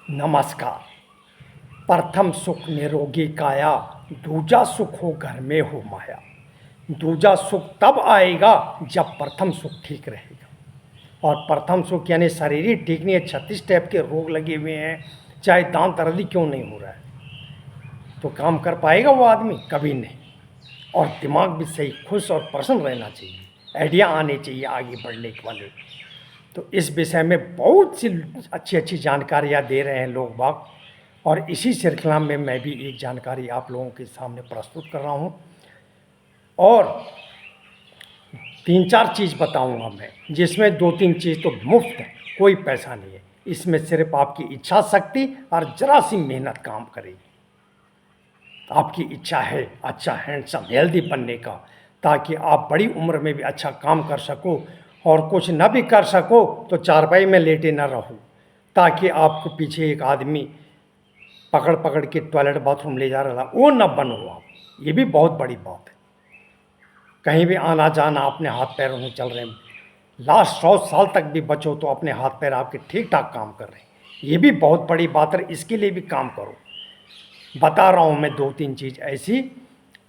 नमस्कार। प्रथम सुख निरोगी काया, दूजा सुख हो घर में हो माया। दूजा सुख तब आएगा जब प्रथम सुख ठीक रहेगा। और प्रथम सुख यानी शरीर ही ठीक नहीं है, 36 टाइप के रोग लगे हुए हैं, चाहे दांत दर्द क्यों नहीं हो रहा है, तो काम कर पाएगा वो आदमी? कभी नहीं। और दिमाग भी सही खुश और प्रसन्न रहना चाहिए, आइडिया आने चाहिए आगे बढ़ने के वाले। तो इस विषय में बहुत सी अच्छी अच्छी जानकारियाँ दे रहे हैं लोग बाग, और इसी श्रृंखला में मैं भी एक जानकारी आप लोगों के सामने प्रस्तुत कर रहा हूँ। और 3-4 चीज़ बताऊँगा मैं, जिसमें 2-3 चीज़ तो मुफ्त है, कोई पैसा नहीं है। इसमें सिर्फ आपकी इच्छा शक्ति और जरा सी मेहनत काम करेगी। आपकी इच्छा है अच्छा हैंडसम हेल्दी बनने का, ताकि आप बड़ी उम्र में भी अच्छा काम कर सको, और कुछ न भी कर सको तो चारपाई में लेटे न रहो, ताकि आपको पीछे एक आदमी पकड़ पकड़ के टॉयलेट बाथरूम ले जा रहा था, वो न बनो आप। ये भी बहुत बड़ी बात है। कहीं भी आना जाना अपने हाथ पैरों में चल रहे हैं, लास्ट 100 साल तक भी बचो तो अपने हाथ पैर आपके ठीक ठाक काम कर रहे हैं, ये भी बहुत बड़ी बात है। इसके लिए भी काम करो। बता रहा हूँ मैं 2-3 चीज़ ऐसी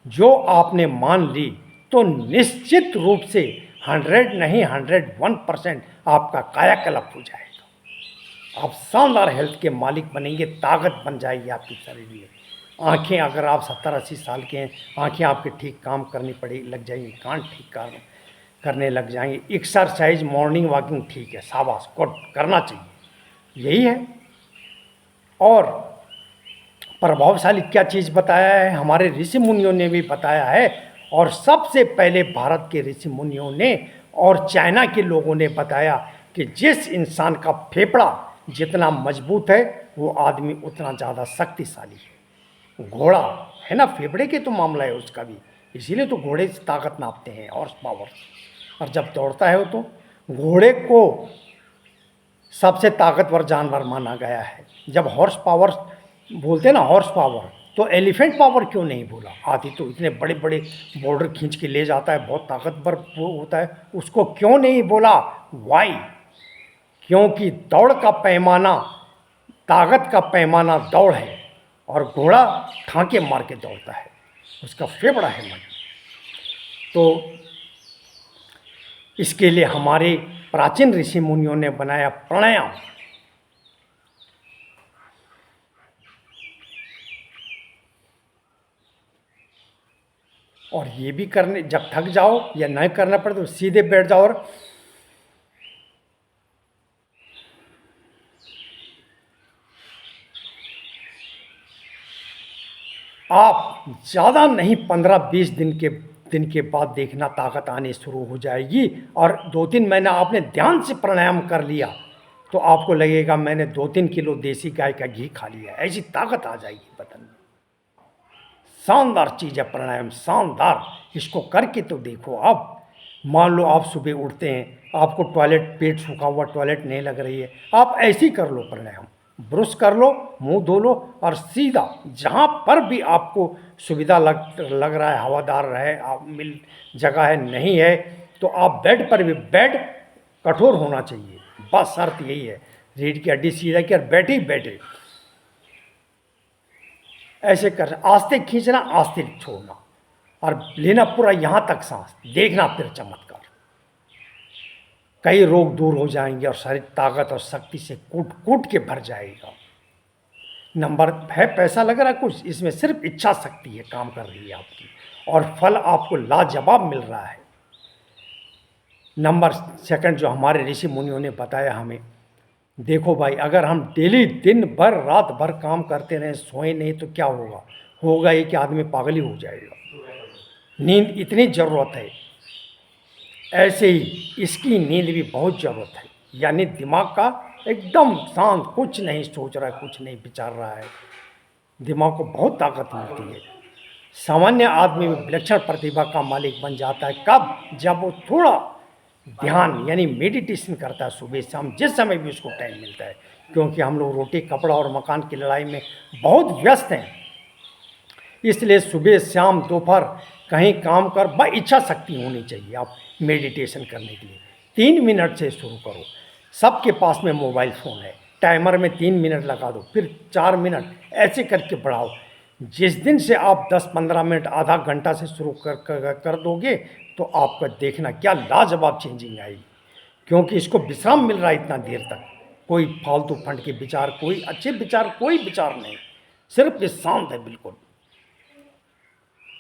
जो आपने मान ली तो निश्चित रूप से 100 नहीं 101% आपका कायाकल्प हो जाएगा। आप शानदार हेल्थ के मालिक बनेंगे, ताकत बन जाएगी आपके शरीर में। आंखें अगर आप 70-80 साल के हैं, आंखें आपके ठीक काम करनी पड़ी लग जाएंगी, कान ठीक करने लग जाएंगे। एक्सरसाइज मॉर्निंग वॉकिंग ठीक है, शाबाश, गुड, करना चाहिए, यही है। और प्रभावशाली क्या चीज़ बताया है, हमारे ऋषि मुनियों ने भी बताया है। और सबसे पहले भारत के ऋषि मुनियों ने और चाइना के लोगों ने बताया कि जिस इंसान का फेफड़ा जितना मजबूत है वो आदमी उतना ज़्यादा शक्तिशाली है। घोड़ा है ना, फेफड़े के तो मामला है उसका भी, इसीलिए तो घोड़े से ताकत नापते हैं, हॉर्स पावर। और जब दौड़ता है वो तो घोड़े को सबसे ताकतवर जानवर माना गया है। जब हॉर्स पावर बोलते हैं ना, हॉर्स पावर, तो एलिफेंट पावर क्यों नहीं बोला? हाथी तो इतने बड़े बड़े बॉर्डर खींच के ले जाता है, बहुत ताकतवर वो होता है, उसको क्यों नहीं बोला? वाई? क्योंकि दौड़ का पैमाना, ताकत का पैमाना दौड़ है, और घोड़ा ठांके मार के दौड़ता है, उसका फेफड़ा है मन। तो इसके लिए हमारे प्राचीन ऋषि मुनियों ने बनाया प्राणायाम। और ये भी करने, जब थक जाओ या नहीं करना पड़े तो सीधे बैठ जाओ, और आप ज़्यादा नहीं 15-20 दिन के बाद देखना ताकत आनी शुरू हो जाएगी। और 2-3 महीना आपने ध्यान से प्राणायाम कर लिया तो आपको लगेगा मैंने 2-3 किलो देसी गाय का घी खा लिया, ऐसी ताकत आ जाएगी बदन में। शानदार चीज़ है प्राणायाम, शानदार। इसको करके तो देखो आप। मान लो आप सुबह उठते हैं, आपको टॉयलेट, पेट सूखा हुआ, टॉयलेट नहीं लग रही है, आप ऐसे ही कर लो प्राणायाम। ब्रश कर लो, मुंह धो लो, और सीधा जहाँ पर भी आपको सुविधा लग रहा है, हवादार रहे, आप मिल जगह है, नहीं है तो आप बेड पर भी, बेड कठोर होना चाहिए, बस शर्त यही है। रीढ़ की हड्डी सीधा की, और बैठे ही बैठे ऐसे कर, आस्ते खींचना, आस्ते छोड़ना, और लेना पूरा यहाँ तक सांस, देखना फिर चमत्कार। कई रोग दूर हो जाएंगे और शरीर ताकत और शक्ति से कूट कूट के भर जाएगा। नंबर है, पैसा लग रहा है कुछ, इसमें सिर्फ इच्छा शक्ति है काम कर रही है आपकी, और फल आपको लाजवाब मिल रहा है। नंबर सेकंड जो हमारे ऋषि मुनियों ने बताया हमें, देखो भाई, अगर हम डेली दिन भर रात भर काम करते रहें, सोए नहीं तो क्या होगा? होगा ये कि आदमी पागल ही हो जाएगा। नींद इतनी ज़रूरत है, ऐसे ही इसकी नींद भी बहुत ज़रूरत है। यानी दिमाग का एकदम शांत, कुछ नहीं सोच रहा है, कुछ नहीं विचार रहा है, दिमाग को बहुत ताकत मिलती है। सामान्य आदमी में विलक्षण प्रतिभा का मालिक बन जाता है कब? जब वो थोड़ा ध्यान यानी मेडिटेशन करता है, सुबह शाम जिस समय भी उसको टाइम मिलता है। क्योंकि हम लोग रोटी कपड़ा और मकान की लड़ाई में बहुत व्यस्त हैं, इसलिए सुबह शाम दोपहर कहीं काम कर, बस इच्छा शक्ति होनी चाहिए। आप मेडिटेशन करने के लिए 3 मिनट से शुरू करो। सबके पास में मोबाइल फ़ोन है, टाइमर में 3 मिनट लगा दो, फिर 4 मिनट, ऐसे करके बढ़ाओ। जिस दिन से आप 10-15 मिनट, आधा घंटा से शुरू कर दोगे, तो आपका देखना क्या लाजवाब चेंजिंग आएगी। क्योंकि इसको विश्राम मिल रहा है इतना देर तक, कोई फालतू फंड के विचार, कोई अच्छे विचार, कोई विचार नहीं, सिर्फ ये शांत है बिल्कुल।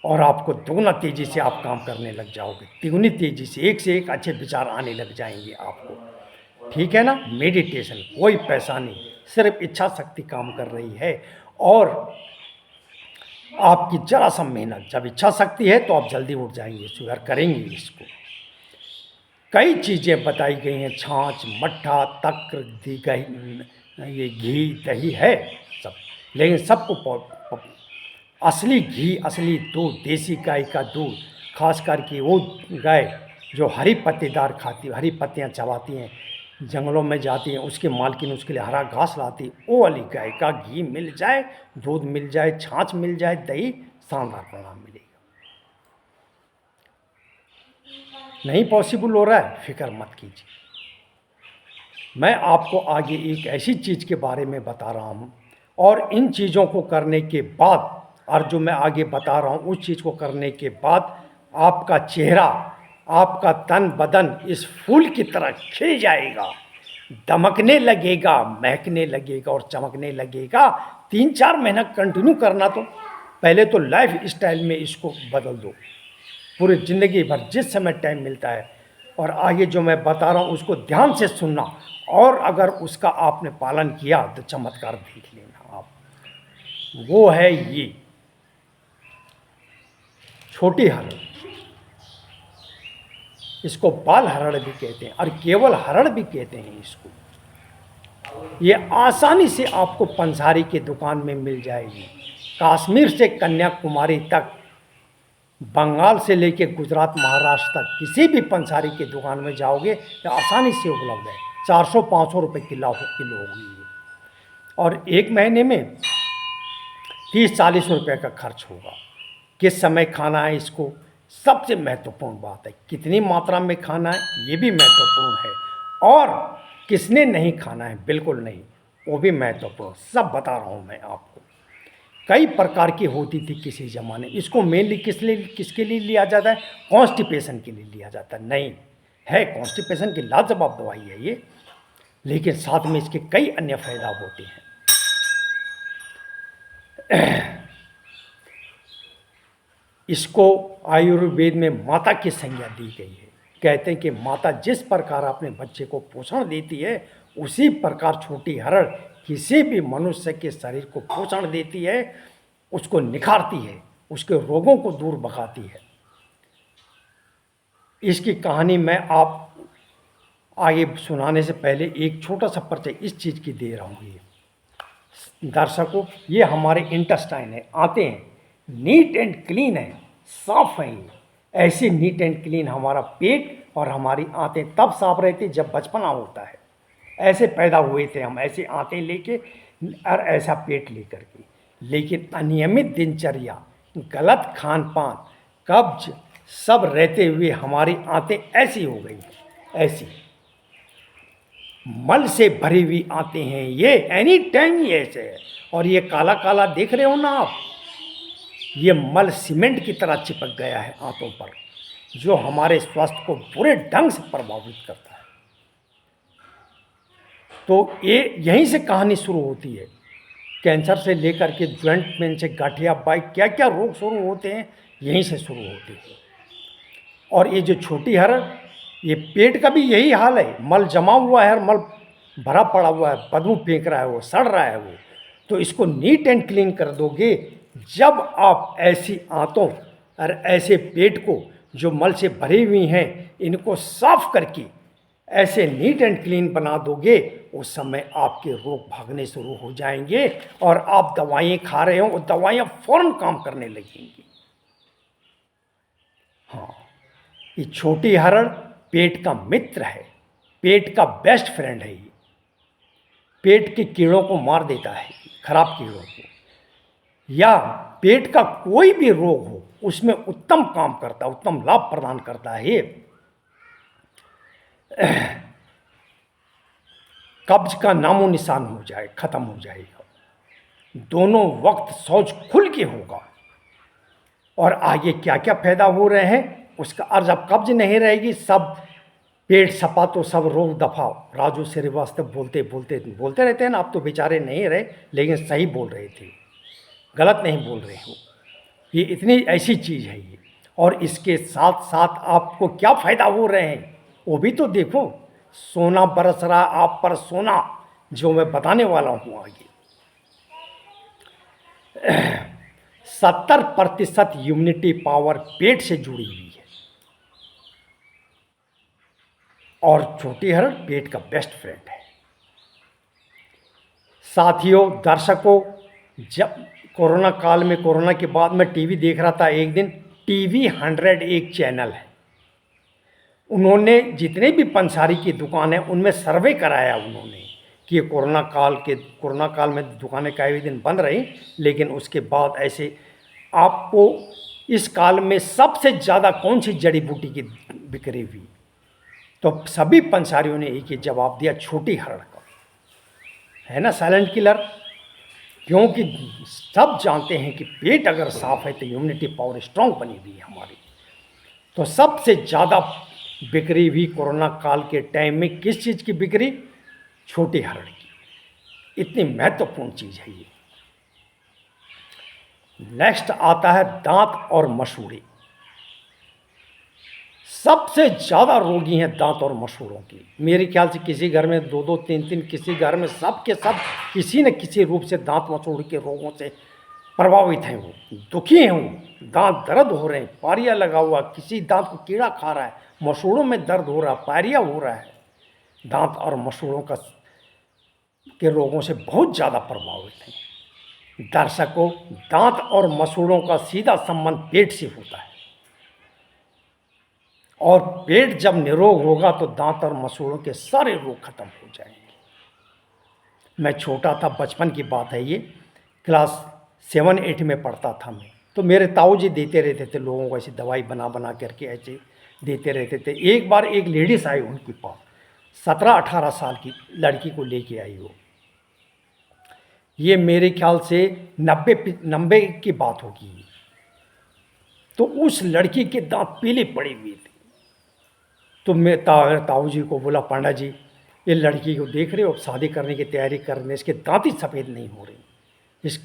और आपको दुगना तेजी से आप काम करने लग जाओगे, तिगुनी तेजी से एक अच्छे विचार आने लग जाएंगे आपको। ठीक है ना। मेडिटेशन, कोई पैसा नहीं, सिर्फ इच्छा शक्ति काम कर रही है। और आपकी जरा सा मेहनत, जब इच्छा शक्ति है तो आप जल्दी उठ जाएंगे, शुगर करेंगे इसको। कई चीज़ें बताई गई हैं, छाछ, मट्ठा, तक्र, ये घी, दही है सब, लेकिन सबको असली घी, असली दूध, देसी गाय का दूध, खास करके वो गाय जो हरी पत्तेदार खाती, हरी पत्तियाँ चबाती हैं, जंगलों में जाती हैं, उसके मालकिन उसके लिए हरा घास लाती, वो वाली गाय का घी मिल जाए, दूध मिल जाए, छाछ मिल जाए, दही, शानदार परिणाम मिलेगा। नहीं पॉसिबल हो रहा है, फिक्र मत कीजिए। मैं आपको आगे एक ऐसी चीज़ के बारे में बता रहा हूँ, और इन चीज़ों को करने के बाद, और जो मैं आगे बता रहा हूँ उस चीज़ को करने के बाद, आपका चेहरा, आपका तन बदन इस फूल की तरह खिल जाएगा, दमकने लगेगा, महकने लगेगा और चमकने लगेगा। 3-4 महीना कंटिन्यू करना, तो पहले तो लाइफ स्टाइल में इसको बदल दो, पूरी ज़िंदगी भर जिस समय टाइम मिलता है। और आगे जो मैं बता रहा हूँ उसको ध्यान से सुनना, और अगर उसका आपने पालन किया तो चमत्कार देख लेना आप। वो है ये छोटी हरड़, इसको बाल हरड़ भी कहते हैं और केवल हरड़ भी कहते हैं इसको। ये आसानी से आपको पंसारी की दुकान में मिल जाएगी। कश्मीर से कन्याकुमारी तक, बंगाल से लेकर गुजरात, महाराष्ट्र तक, किसी भी पंसारी की दुकान में जाओगे तो आसानी से उपलब्ध है। 400-500 रुपये किलो होगी ये, और एक महीने में 30-40 रुपये का खर्च होगा। किस समय खाना है इसको, सबसे महत्वपूर्ण बात है। कितनी मात्रा में खाना है ये भी महत्वपूर्ण है, और किसने नहीं खाना है, बिल्कुल नहीं, वो भी महत्वपूर्ण, सब बता रहा हूँ मैं आपको। कई प्रकार की होती थी किसी ज़माने, इसको मेनली किसके लिए लिया जाता है, कॉन्स्टिपेशन के लिए लिया जाता है। नहीं है, कॉन्स्टिपेशन की लाजवाब दवाई है ये, लेकिन साथ में इसके कई अन्य फायदा होते हैं। इसको आयुर्वेद में माता की संज्ञा दी गई है। कहते हैं कि माता जिस प्रकार अपने बच्चे को पोषण देती है, उसी प्रकार छोटी हरड़ किसी भी मनुष्य के शरीर को पोषण देती है, उसको निखारती है, उसके रोगों को दूर भगाती है। इसकी कहानी मैं आप आगे सुनाने से पहले एक छोटा सा परिचय इस चीज़ की दे रहा हूँ। ये दर्शकों, ये हमारे इंटेस्टाइन है, आते हैं, नीट एंड क्लीन है, साफ है ये। ऐसे नीट एंड क्लीन हमारा पेट और हमारी आंतें तब साफ रहती जब बचपना होता है। ऐसे पैदा हुए थे हम, ऐसे आंतें लेके और ऐसा पेट लेकर के। लेकिन अनियमित दिनचर्या, गलत खान पान, कब्ज सब रहते हुए हमारी आंतें ऐसी हो गई, ऐसी मल से भरी हुई आते हैं ये, एनी टाइम ये ऐसे है। और ये काला काला देख रहे हो ना आप, ये मल सीमेंट की तरह चिपक गया है आंतों पर, जो हमारे स्वास्थ्य को बुरे ढंग से प्रभावित करता है। तो ये यहीं से कहानी शुरू होती है। कैंसर से लेकर के जॉइंट पेन से गठिया बाइक, क्या क्या रोग शुरू होते हैं यहीं से शुरू होते हैं। और ये जो छोटी हरड़, ये पेट का भी यही हाल है, मल जमा हुआ है और मल भरा पड़ा हुआ है, बदबू फेंक रहा है, वो सड़ रहा है वो। तो इसको नीट एंड क्लीन कर दोगे जब आप ऐसी आंतों और ऐसे पेट को जो मल से भरी हुई हैं, इनको साफ करके ऐसे नीट एंड क्लीन बना दोगे, उस समय आपके रोग भागने शुरू हो जाएंगे। और आप दवाइयाँ खा रहे हो, वो दवाइयाँ फौरन काम करने लगेंगी। हाँ, ये छोटी हरड़ पेट का मित्र है, पेट का बेस्ट फ्रेंड है। ये पेट के कीड़ों को मार देता है, खराब कीड़ों को, या पेट का कोई भी रोग हो उसमें उत्तम काम करता, उत्तम लाभ प्रदान करता है। कब्ज का नामो निशान हो जाए, खत्म हो जाएगा। दोनों वक्त शौच खुल के होगा। और आगे क्या क्या पैदा हो रहे हैं उसका, और जब कब्ज नहीं रहेगी, सब पेट सपा तो सब रोक दफा। राजू श्रीवास्तव बोलते बोलते बोलते रहते हैं ना, आप तो बेचारे नहीं रहे, लेकिन सही बोल रहे थे, गलत नहीं बोल रहे हो। ये इतनी ऐसी चीज़ है ये। और इसके साथ साथ आपको क्या फ़ायदा हो रहे हैं वो भी तो देखो। सोना बरस रहा आप पर सोना, जो मैं बताने वाला हूँ आगे। 70% इम्यूनिटी पावर पेट से जुड़ी हुई है। और छोटी हरड़ पेट का बेस्ट फ्रेंड है। साथियों, दर्शकों, जब कोरोना काल में, कोरोना के बाद मैं टीवी देख रहा था एक दिन, टीवी 100 एक चैनल है, उन्होंने जितने भी पंसारी की दुकान है उनमें सर्वे कराया उन्होंने कि कोरोना काल में दुकानें कई दिन बंद रही, लेकिन उसके बाद ऐसे आपको इस काल में सबसे ज़्यादा कौन सी जड़ी बूटी की बिक्री हुई, तो सभी पंसारियों ने एक ही जवाब दिया, छोटी हरड़ का, है ना, साइलेंट किलर। क्योंकि सब जानते हैं कि पेट अगर साफ है तो इम्यूनिटी पावर स्ट्रांग बनी हुई है हमारी। तो सबसे ज़्यादा बिक्री हुई कोरोना काल के टाइम में किस चीज़ की बिक्री? छोटी हरड़ की। इतनी महत्वपूर्ण चीज़ है ये। नेक्स्ट आता है दांत और मसूड़े। सबसे ज़्यादा रोगी हैं दांत और मसूड़ों की। मेरे ख्याल से किसी घर में 2-2, 3-3, किसी घर में सब के सब किसी न किसी रूप से दांत मसूड़ के रोगों से प्रभावित हैं, वो दुखी हैं, वो दांत दर्द हो रहे हैं, पारिया लगा हुआ, किसी दांत को कीड़ा खा रहा है, मसूड़ों में दर्द हो रहा है, पारिया हो रहा है। दांत और मसूड़ों के रोगों से बहुत ज़्यादा प्रभावित हैं। दर्शकों, दांत और मसूड़ों का सीधा संबंध पेट से होता है, और पेट जब निरोग होगा तो दांत और मसूड़ों के सारे रोग खत्म हो जाएंगे। मैं छोटा था, बचपन की बात है ये, क्लास 7-8 में पढ़ता था मैं, तो मेरे ताऊ जी देते रहते थे लोगों को, ऐसी दवाई बना बना करके ऐसे देते रहते थे। एक बार एक लेडीज़ आई उनके पास, 17-18 साल की लड़की को लेके आई वो। ये मेरे ख्याल से 90 की बात होगी। तो उस लड़की के दांत पीले पड़े हुए थे। तो मैं ताऊ जी को बोला, पांडा जी, ये लड़की को देख रहे हो, अब शादी करने की तैयारी करने, इसके दांत ही सफ़ेद नहीं हो रहे।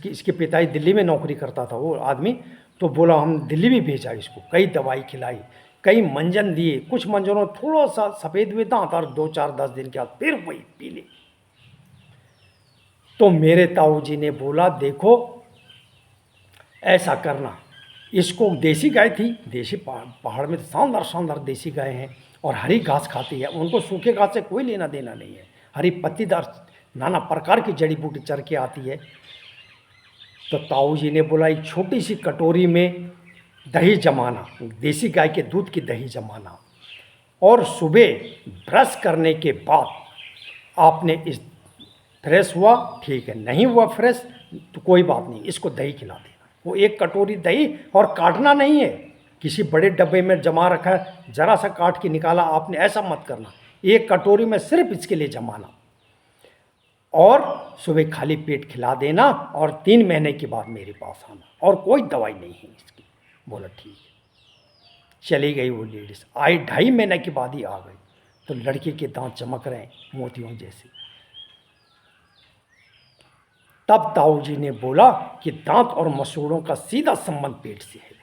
इसके पिताजी दिल्ली में नौकरी करता था वो आदमी, तो बोला हम दिल्ली भी भेजा इसको, कई दवाई खिलाई, कई मंजन दिए, कुछ मंजनों थोड़ा सा सफ़ेद हुए दांत, और 2-4-10 दिन के बाद फिर वही पीले। तो मेरे ताऊ जी ने बोला, देखो ऐसा करना, इसको देसी गाय थी, देसी पहाड़ में शानदार शानदार देसी गाय हैं, और हरी घास खाती है, उनको सूखे घास से कोई लेना देना नहीं है, हरी पत्तीदार नाना प्रकार की जड़ी बूटी चर के आती है। तो ताऊ जी ने बोला, एक छोटी सी कटोरी में दही जमाना, देसी गाय के दूध की दही जमाना, और सुबह ब्रश करने के बाद आपने इस फ्रेश हुआ ठीक है, नहीं हुआ फ्रेश तो कोई बात नहीं, इसको दही खिला देना। वो एक कटोरी दही, और काटना नहीं है, किसी बड़े डब्बे में जमा रखा है, ज़रा सा काट के निकाला आपने, ऐसा मत करना। एक कटोरी में सिर्फ इसके लिए जमाना, और सुबह खाली पेट खिला देना, और 3 महीने के बाद मेरे पास आना, और कोई दवाई नहीं है इसकी। बोला ठीक है। चली गई वो लेडीज़, आई 2.5 महीने के बाद ही आ गई, तो लड़के के दांत चमक रहे हैं मोतियों जैसे। तब ताऊ जी ने बोला कि दांत और मसूड़ों का सीधा संबंध पेट से है।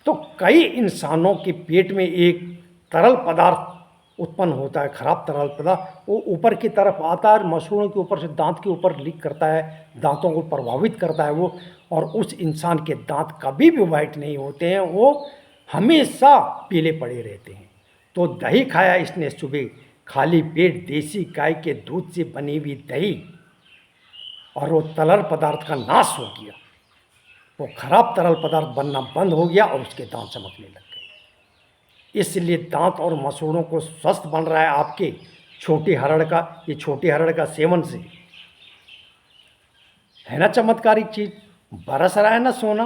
तो कई इंसानों के पेट में एक तरल पदार्थ उत्पन्न होता है, खराब तरल पदार्थ, वो ऊपर की तरफ आता है, मसूड़ों के ऊपर से दांत के ऊपर लीक करता है, दांतों को प्रभावित करता है वो, और उस इंसान के दांत कभी भी वाइट नहीं होते हैं, वो हमेशा पीले पड़े रहते हैं। तो दही खाया इसने सुबह, खाली पेट देसी गाय के दूध से बनी हुई दही, और वो तरल पदार्थ का नाश हो गया, वो खराब तरल पदार्थ बनना बंद हो गया, और उसके दांत चमकने लग गए। इसलिए दांत और मसूड़ों को स्वस्थ बन रहा है आपके छोटी हरड़ का, ये छोटी हरड़ का सेवन से, है ना चमत्कारिक चीज़, बरस रहा है ना सोना।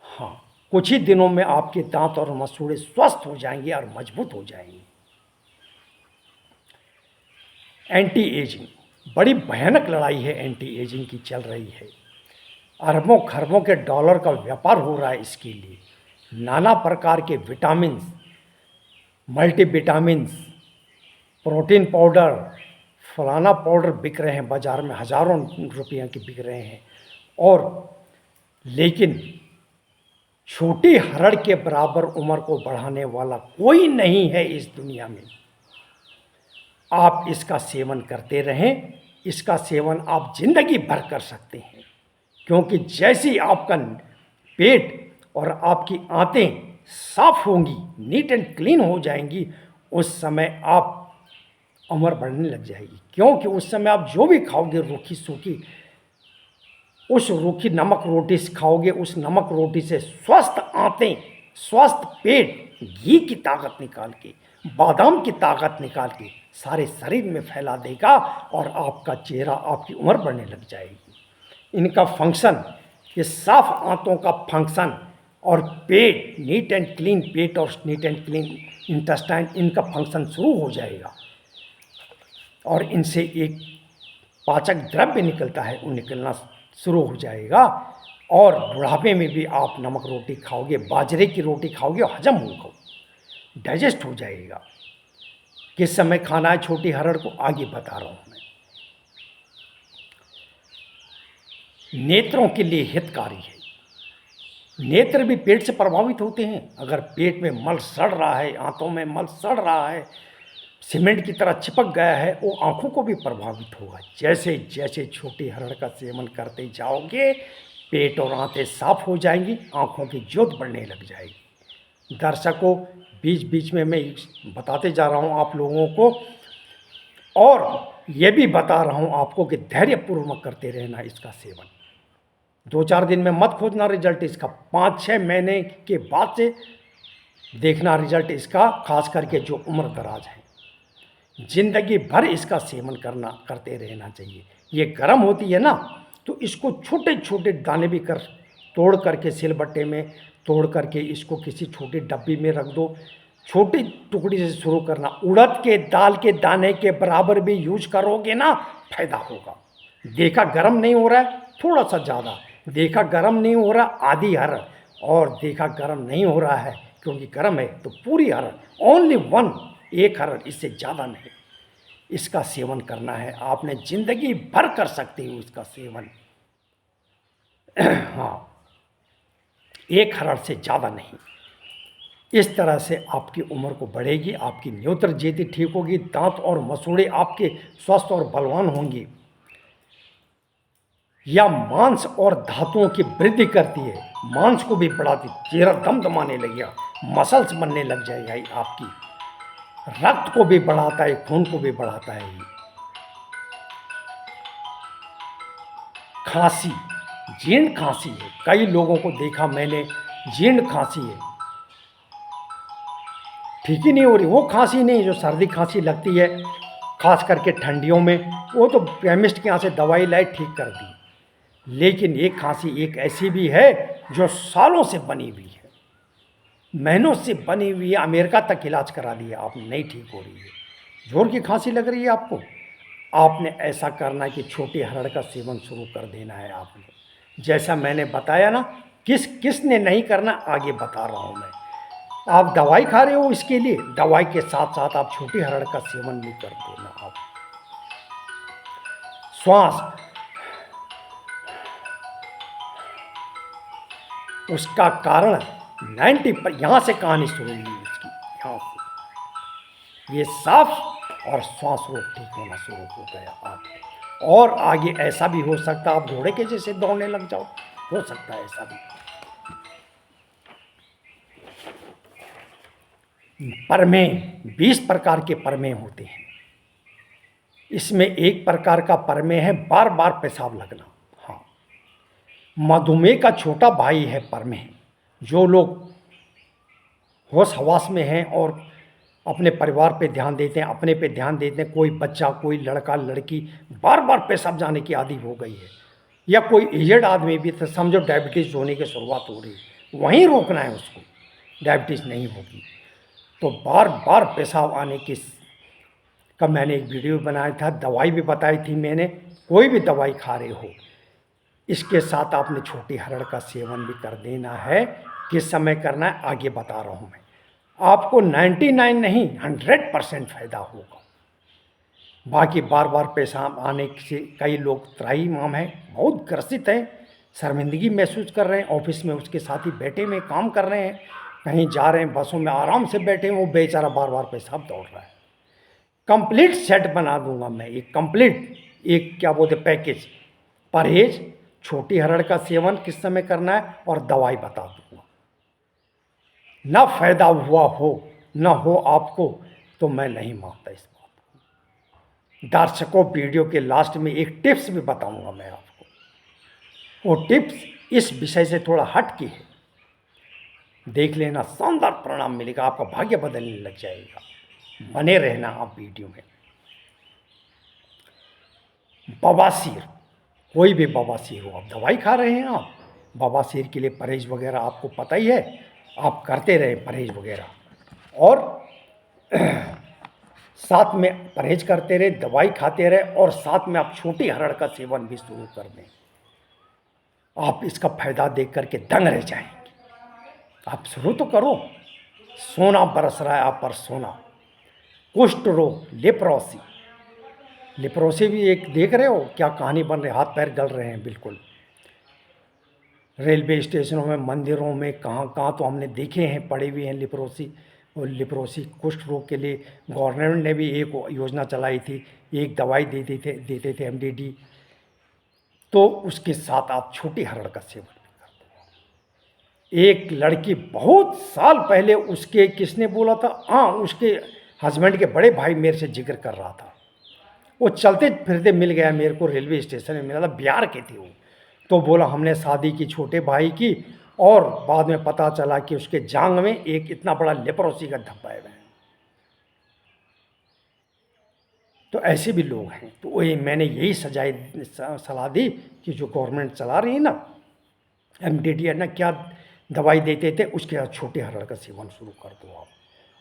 हाँ, कुछ ही दिनों में आपके दांत और मसूड़े स्वस्थ हो जाएंगे और मजबूत हो जाएंगे। एंटी एजिंग, बड़ी भयानक लड़ाई है एंटी एजिंग की चल रही है। अरबों खरबों के डॉलर का व्यापार हो रहा है इसके लिए। नाना प्रकार के विटामिन, मल्टीविटामिन्स, प्रोटीन पाउडर, फलाना पाउडर बिक रहे हैं बाज़ार में, हज़ारों रुपये के बिक रहे हैं। और लेकिन छोटी हरड़ के बराबर उम्र को बढ़ाने वाला कोई नहीं है इस दुनिया में। आप इसका सेवन करते रहें, इसका सेवन आप जिंदगी भर कर सकते हैं, क्योंकि जैसे ही आपका पेट और आपकी आंतें साफ होंगी, नीट एंड क्लीन हो जाएंगी, उस समय आप उम्र बढ़ने लग जाएगी। क्योंकि उस समय आप जो भी खाओगे रूखी सूखी, उस रूखी नमक रोटी से खाओगे, उस नमक रोटी से स्वस्थ आंतें, स्वस्थ पेट, घी की ताकत निकाल के, बादाम की ताकत निकाल के सारे शरीर में फैला देगा और आपका चेहरा, आपकी उम्र बढ़ने लग जाएगी। इनका फंक्शन, ये साफ आंतों का फंक्शन और पेट, नीट एंड क्लीन पेट और नीट एंड क्लीन इंटेस्टाइन, इनका फंक्शन शुरू हो जाएगा और इनसे एक पाचक द्रव्य निकलता है, वो निकलना शुरू हो जाएगा। और बुढ़ापे में भी आप नमक रोटी खाओगे, बाजरे की रोटी खाओगे, हजम होगा, डाइजेस्ट हो जाएगा। किस समय खाना है छोटी हरड़ को, आगे बता रहा हूँ मैं। नेत्रों के लिए हितकारी है। नेत्र भी पेट से प्रभावित होते हैं। अगर पेट में मल सड़ रहा है, आंतों में मल सड़ रहा है, सीमेंट की तरह चिपक गया है, वो आँखों को भी प्रभावित होगा। जैसे जैसे छोटी हरड़ का सेवन करते जाओगे, पेट और आंतें साफ हो जाएंगी, आँखों की ज्योत बढ़ने लग जाएगी। दर्शकों, बीच बीच में मैं बताते जा रहा हूँ आप लोगों को, और ये भी बता रहा हूँ आपको कि धैर्यपूर्वक करते रहना इसका सेवन। 2-4 दिन में मत खोजना रिजल्ट इसका, 5-6 महीने के बाद से देखना रिजल्ट इसका, खास करके जो उम्र दराज है। जिंदगी भर इसका सेवन करते रहना चाहिए। ये गर्म होती है ना, तो इसको छोटे छोटे दाने भी तोड़ करके, सिलबट्टे में तोड़ करके इसको किसी छोटी डब्बी में रख दो। छोटी टुकड़ी से शुरू करना, उड़द के दाल के दाने के बराबर भी यूज करोगे ना, फायदा होगा। देखा गर्म नहीं हो रहा है, थोड़ा सा ज़्यादा, देखा गर्म नहीं हो रहा, आधी हरड़, और देखा गर्म नहीं हो रहा है क्योंकि गर्म है तो पूरी हरड़, ओनली 1, एक हरड़, इससे ज़्यादा नहीं। इसका सेवन करना है आपने, जिंदगी भर कर सकते हो इसका सेवन। हाँ, एक हरड़ से ज़्यादा नहीं। इस तरह से आपकी उम्र को बढ़ेगी, आपकी न्यूत्र जेदी ठीक होगी, दांत और मसूड़े आपके स्वस्थ और बलवान होंगे। या मांस और धातुओं की वृद्धि करती है, मांस को भी बढ़ाती, चेहरा दमदमाने लगेगा, मसल्स बनने लग जाएगा आपकी, रक्त को भी बढ़ाता है, खून को भी बढ़ाता है। खांसी, जीर्ण खांसी है, कई लोगों को देखा मैंने, जीर्ण खांसी है, ठीक ही नहीं हो रही। वो खांसी नहीं जो सर्दी खांसी लगती है, खास करके ठंडियों में, वो तो केमिस्ट के यहाँ से दवाई लाई ठीक कर दी। लेकिन एक खांसी एक ऐसी भी है जो सालों से बनी हुई है, महीनों से बनी हुई है, अमेरिका तक इलाज करा लिया आपने, नहीं ठीक हो रही है, जोर की खांसी लग रही है आपको, आपने ऐसा करना है कि छोटी हरड़ का सेवन शुरू कर देना है आपने। जैसा मैंने बताया ना, किसने नहीं करना आगे बता रहा हूँ मैं। आप दवाई खा रहे हो, इसके लिए दवाई के साथ साथ आप छोटी हरड़ का सेवन भी कर देना। आप श्वास, उसका कारण 90 पर, यहाँ से कहानी शुरू हुई इसकी, यहाँ से ये साफ और श्वास रोग ठीक होना शुरू हो गया आप। और आगे ऐसा भी हो सकता है आप घोड़े के जैसे दौड़ने लग जाओ, हो सकता है ऐसा भी। परमेह, 20 प्रकार के परमेह होते हैं। इसमें एक प्रकार का परमेह है बार बार पेशाब लगना। हाँ, मधुमेह का छोटा भाई है परमेह। जो लोग होश हवास में हैं और अपने परिवार पे ध्यान देते हैं, अपने पे ध्यान देते हैं, कोई बच्चा, कोई लड़का लड़की बार बार पेशाब जाने की आदी हो गई है, या कोई एजेड आदमी भी, तो समझो डायबिटीज़ होने की शुरुआत हो रही है, वहीं रोकना है उसको, डायबिटीज़ नहीं होगी। तो बार बार पेशाब आने की का मैंने एक वीडियो बनाया था, दवाई भी बताई थी मैंने। कोई भी दवाई खा रहे हो, इसके साथ आपने छोटी हरड़ का सेवन भी कर देना है। किस समय करना है आगे बता रहा हूँ मैं। आपको 99 नहीं 100% फायदा होगा। बाकी बार बार पेशाब आने से कई लोग त्राहिमाम हैं, बहुत ग्रसित हैं, शर्मिंदगी महसूस कर रहे हैं। ऑफिस में उसके साथी बैठे में काम कर रहे हैं, कहीं जा रहे हैं बसों में आराम से बैठे हैं, वो बेचारा बार बार पेशाब दौड़ रहा है। कंप्लीट सेट बना दूंगा मैं, एक कंप्लीट एक क्या बोलते पैकेज, परहेज, छोटी हरड़ का सेवन किस समय करना है और दवाई बता दूंगा। ना फायदा हुआ हो ना हो आपको तो मैं नहीं मानता इस बात को। दर्शकों, वीडियो के लास्ट में एक टिप्स भी बताऊंगा मैं आपको। वो टिप्स इस विषय से थोड़ा हट के है, देख लेना, शानदार परिणाम मिलेगा, आपका भाग्य बदलने लग जाएगा। बने रहना आप वीडियो में। बवासीर, कोई भी बवासीर हो, आप दवाई खा रहे हैं, आप बवासीर के लिए परहेज वगैरह आपको पता ही है, आप करते रहे परहेज वगैरह, और साथ में परहेज करते रहे, दवाई खाते रहे, और साथ में आप छोटी हरड़ का सेवन भी शुरू कर दें। आप इसका फायदा देख करके दंग रह जाएंगे। आप शुरू तो करो। सोना बरस रहा है आप पर, सोना। कुष्ठ रोग, लेप्रोसी, लेप्रोसी भी एक देख रहे हो क्या कहानी बन रही, हाथ पैर गल रहे हैं बिल्कुल। रेलवे स्टेशनों में, मंदिरों में, कहाँ कहाँ तो हमने देखे हैं, पड़े हुए हैं लेप्रोसी। और लेप्रोसी कुष्ठ रोग के लिए गवर्नमेंट ने भी एक योजना चलाई थी, एक दवाई देते थे एमडीडी। तो उसके साथ आप छोटी हरड़ का सेवन भी कर दो। एक लड़की बहुत साल पहले, उसके किसने बोला था, हाँ उसके हस्बैंड के बड़े भाई मेरे से जिक्र कर रहा था। वो चलते फिरते मिल गया मेरे को, रेलवे स्टेशन में मिला था, बिहार के थे वो। तो बोला हमने शादी की छोटे भाई की, और बाद में पता चला कि उसके जांग में एक इतना बड़ा लेप्रोसी का धब्बा है। तो ऐसे भी लोग हैं। तो वही मैंने यही सलाह दी कि जो गवर्नमेंट चला रही है ना, एमडीडी ना क्या दवाई देते थे, उसके बाद छोटे हरड़ का सेवन शुरू कर दो आप।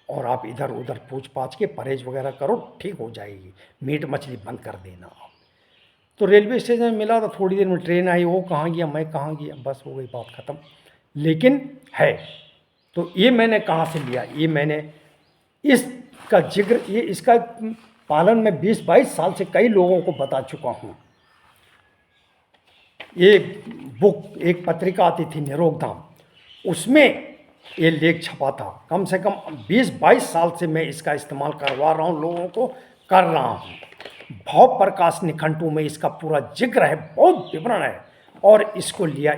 और आप इधर उधर पूछ पाछ के परहेज वगैरह करो, ठीक हो जाएगी। मीट मछली बंद कर देना आप। तो रेलवे स्टेशन में मिला तो थोड़ी देर में ट्रेन आई, वो कहाँ गया मैं कहाँ गया, बस हो गई बात ख़त्म। लेकिन है तो ये मैंने कहाँ से लिया, ये मैंने इसका जिक्र, ये इसका पालन मैं 20-22 साल से कई लोगों को बता चुका हूँ। ये बुक, एक पत्रिका आती थी निरोगधाम, उसमें ये लेख छपा था। कम से कम 20-22 साल से मैं इसका इस्तेमाल करवा रहा हूँ, लोगों को कर रहा हूँ। भाव प्रकाश निघंटू में इसका पूरा जिक्र है, बहुत विवरण है। और इसको लिया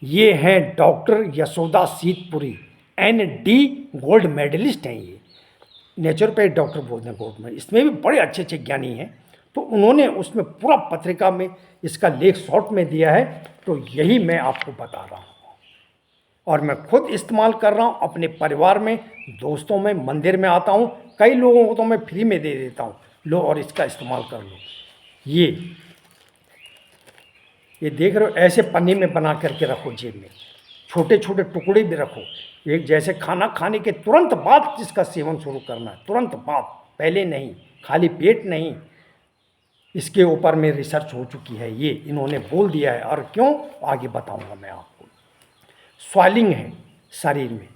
ये हैं doctor Yashoda Sitpuri, ND gold medalist हैं। ये नेचुरोपैथ डॉक्टर बोलते हैं गोल्ड में, इसमें भी बड़े अच्छे अच्छे ज्ञानी हैं। तो उन्होंने उसमें पूरा पत्रिका में इसका लेख शॉर्ट में दिया है। तो यही मैं आपको बता रहा हूँ, और मैं खुद इस्तेमाल कर रहा हूँ अपने परिवार में, दोस्तों में, मंदिर में आता हूँ, कई लोगों को तो मैं फ्री में दे देता हूँ, लो और इसका इस्तेमाल कर लो। ये देख रहे हो, ऐसे पन्नी में बना करके रखो, जेब में छोटे छोटे टुकड़े भी रखो। एक जैसे खाना खाने के तुरंत बाद इसका सेवन शुरू करना है, तुरंत बाद, पहले नहीं, खाली पेट नहीं। इसके ऊपर में रिसर्च हो चुकी है, ये इन्होंने बोल दिया है। और क्यों, आगे बताऊंगा मैं आपको। स्वालिंग है शरीर में,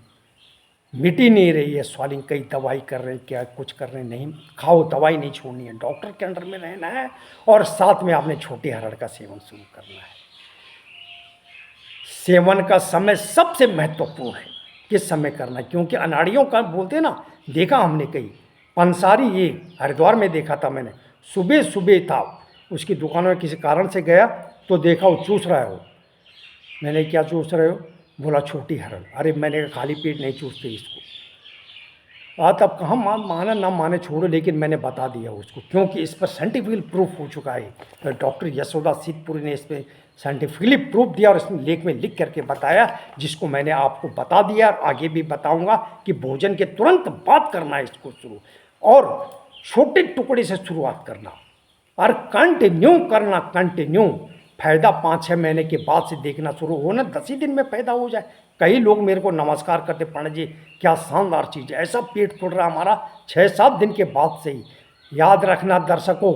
मिट ही नहीं रही है स्वालिंग, कई दवाई कर रहे हैं, क्या कुछ कर रहे हैं, नहीं खाओ, दवाई नहीं छोड़नी है, डॉक्टर के अंडर में रहना है, और साथ में आपने छोटे हरड़ का सेवन शुरू करना है। सेवन का समय सबसे महत्वपूर्ण है, किस समय करना है, क्योंकि अनाड़ियों का बोलते हैं ना, देखा हमने कई पंसारी, ये हरिद्वार में देखा था मैंने, सुबह सुबह था, उसकी दुकान में किसी कारण से गया तो देखा वो चूस रहा है। वो मैंने क्या चूस रहे हो, बोला छोटी हरड़। अरे मैंने खाली पेट नहीं चूसते इसको। तब कहाँ माना ना माने छोड़ो, लेकिन मैंने बता दिया उसको, क्योंकि इस पर साइंटिफिकली प्रूफ हो चुका है। तो डॉक्टर यशोदा सीतपुरी ने इस पर साइंटिफिकली प्रूफ दिया और इसमें लेख में लिख करके बताया, जिसको मैंने आपको बता दिया और आगे भी बताऊंगा कि भोजन के तुरंत बाद करना है इसको शुरू, और छोटे टुकड़े से शुरुआत करना और कंटिन्यू करना, कंटिन्यू फायदा 5-6 महीने के बाद से देखना शुरू हो ना, 10 ही दिन में पैदा हो जाए। कई लोग मेरे को नमस्कार करते, पंडित जी क्या शानदार चीज़ है, ऐसा पेट फूल रहा हमारा 6-7 दिन के बाद से ही। याद रखना दर्शकों,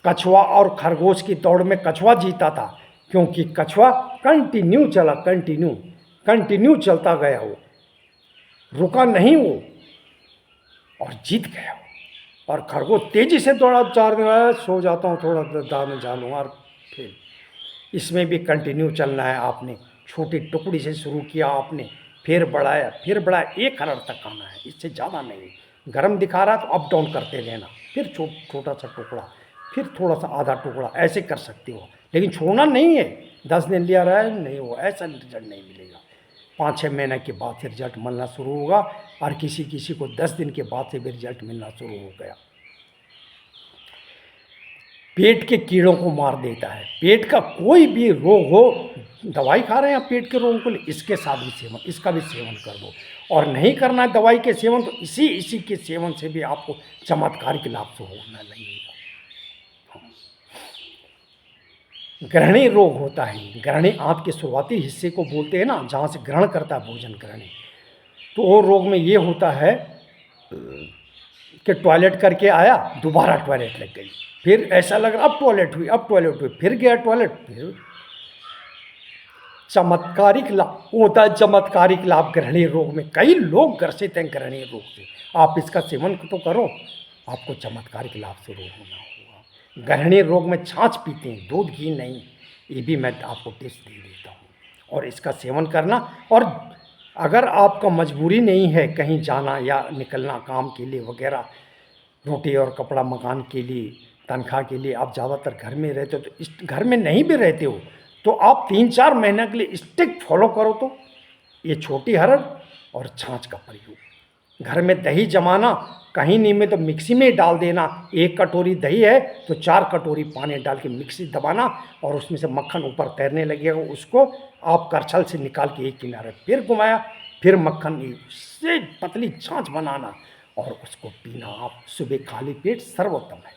कछुआ और खरगोश की दौड़ में कछुआ जीता था, क्योंकि कछुआ कंटिन्यू चला, कंटिन्यू चलता गया, वो रुका नहीं वो, और जीत गया वो। और खरगोश तेजी से दौड़ा, 4 दिन सो जाता हूँ थोड़ा दाम जा लूँगा, और फिर इसमें भी कंटिन्यू चलना है आपने। छोटी टुकड़ी से शुरू किया आपने, फिर बढ़ाया, एक हरड़ तक आना है, इससे ज़्यादा नहीं। गरम दिखा रहा तो अप डाउन करते रहना, फिर छोटा सा टुकड़ा, फिर थोड़ा सा आधा टुकड़ा, ऐसे कर सकते हो, लेकिन छोड़ना नहीं है। 10 दिन लिया रहा है नहीं हो, ऐसा रिजल्ट नहीं मिलेगा। 5-6 महीने के बाद से रिजल्ट मिलना शुरू होगा, और किसी किसी को 10 दिन के बाद से भी रिजल्ट मिलना शुरू हो गया। पेट के कीड़ों को मार देता है। पेट का कोई भी रोग हो, दवाई खा रहे हैं आप पेट के रोगों के लिए, इसके साथ भी सेवन, इसका भी सेवन कर दो। और नहीं करना है दवाई के सेवन, तो इसी के सेवन से भी आपको चमत्कारिक लाभ से होना लगेगा। ग्रहणी रोग होता है, ग्रहणी आंत के शुरुआती हिस्से को बोलते हैं ना, जहाँ से ग्रहण करता है भोजन ग्रहणी। तो वो रोग में ये होता है कि टॉयलेट करके आया, दोबारा टॉयलेट लग गई, फिर ऐसा लग रहा अब टॉयलेट हुई, फिर गया टॉयलेट, फिर चमत्कारिक लाभ होता है। चमत्कारिक लाभ ग्रहणी रोग में, कई लोग ग्रसित हैं ग्रहणी रोग से। आप इसका सेवन तो करो, आपको चमत्कारिक लाभ से रोग होना होगा। ग्रहणी रोग में छाछ पीते हैं, दूध घी नहीं, ये भी मैं आपको टिप्स दे देता हूँ, और इसका सेवन करना। और अगर आपका मजबूरी नहीं है कहीं जाना या निकलना काम के लिए वगैरह, रोटी और कपड़ा मकान के लिए, तनख्वाह के लिए, आप ज़्यादातर घर में रहते हो, तो इस घर में नहीं भी रहते हो, तो आप 3-4 महीने के लिए स्टिक फॉलो करो। तो ये छोटी हरड़ और छाछ का प्रयोग, घर में दही जमाना, कहीं नहीं में तो मिक्सी में डाल देना। 1 कटोरी दही है तो 4 कटोरी पानी डाल के मिक्सी दबाना, और उसमें से मक्खन ऊपर तैरने लगेगा, उसको आप करछल से निकाल के एक किनारे फिर घुमाया, फिर मक्खन से पतली छाछ बनाना, और उसको पीना आप सुबह खाली पेट, सर्वोत्तम है।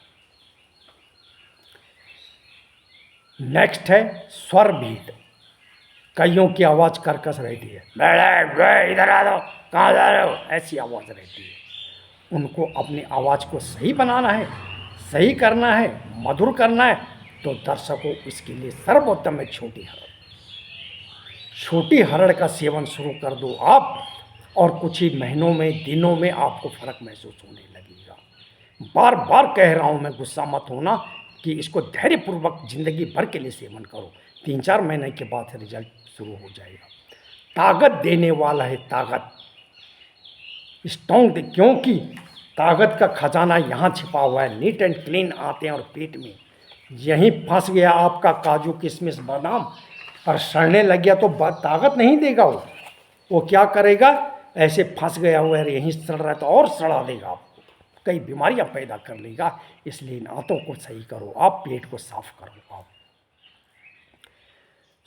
नेक्स्ट है स्वर भेद। कईयों की आवाज़ कर्कश रहती है, इधर आ दो, कहाँ जा रहे हो, ऐसी आवाज़ रहती है। उनको अपनी आवाज़ को सही बनाना है, सही करना है, मधुर करना है, तो दर्शकों इसके लिए सर्वोत्तम है छोटी हरड़। छोटी हरड़ का सेवन शुरू कर दो आप, और कुछ ही महीनों में, दिनों में आपको फर्क महसूस होने लगेगा। बार बार कह रहा हूँ मैं, गुस्सा मत होना, कि इसको धैर्यपूर्वक ज़िंदगी भर के लिए सेवन करो। 3-4 महीने के बाद रिजल्ट शुरू हो जाएगा। ताकत देने वाला है, ताकत स्ट्रॉन्ग, क्योंकि ताकत का खजाना यहाँ छिपा हुआ है। नीट एंड क्लीन आते हैं, और पेट में यहीं फंस गया आपका काजू किशमिश बादाम, और सड़ने लग गया तो ताकत नहीं देगा वो क्या करेगा, ऐसे फंस गया हुआ है, यहीं सड़ रहा है तो और सड़ा देगा आपको, कई बीमारियां पैदा कर लेगा। इसलिए इन आंतों को सही करो आप, पेट को साफ करो आप।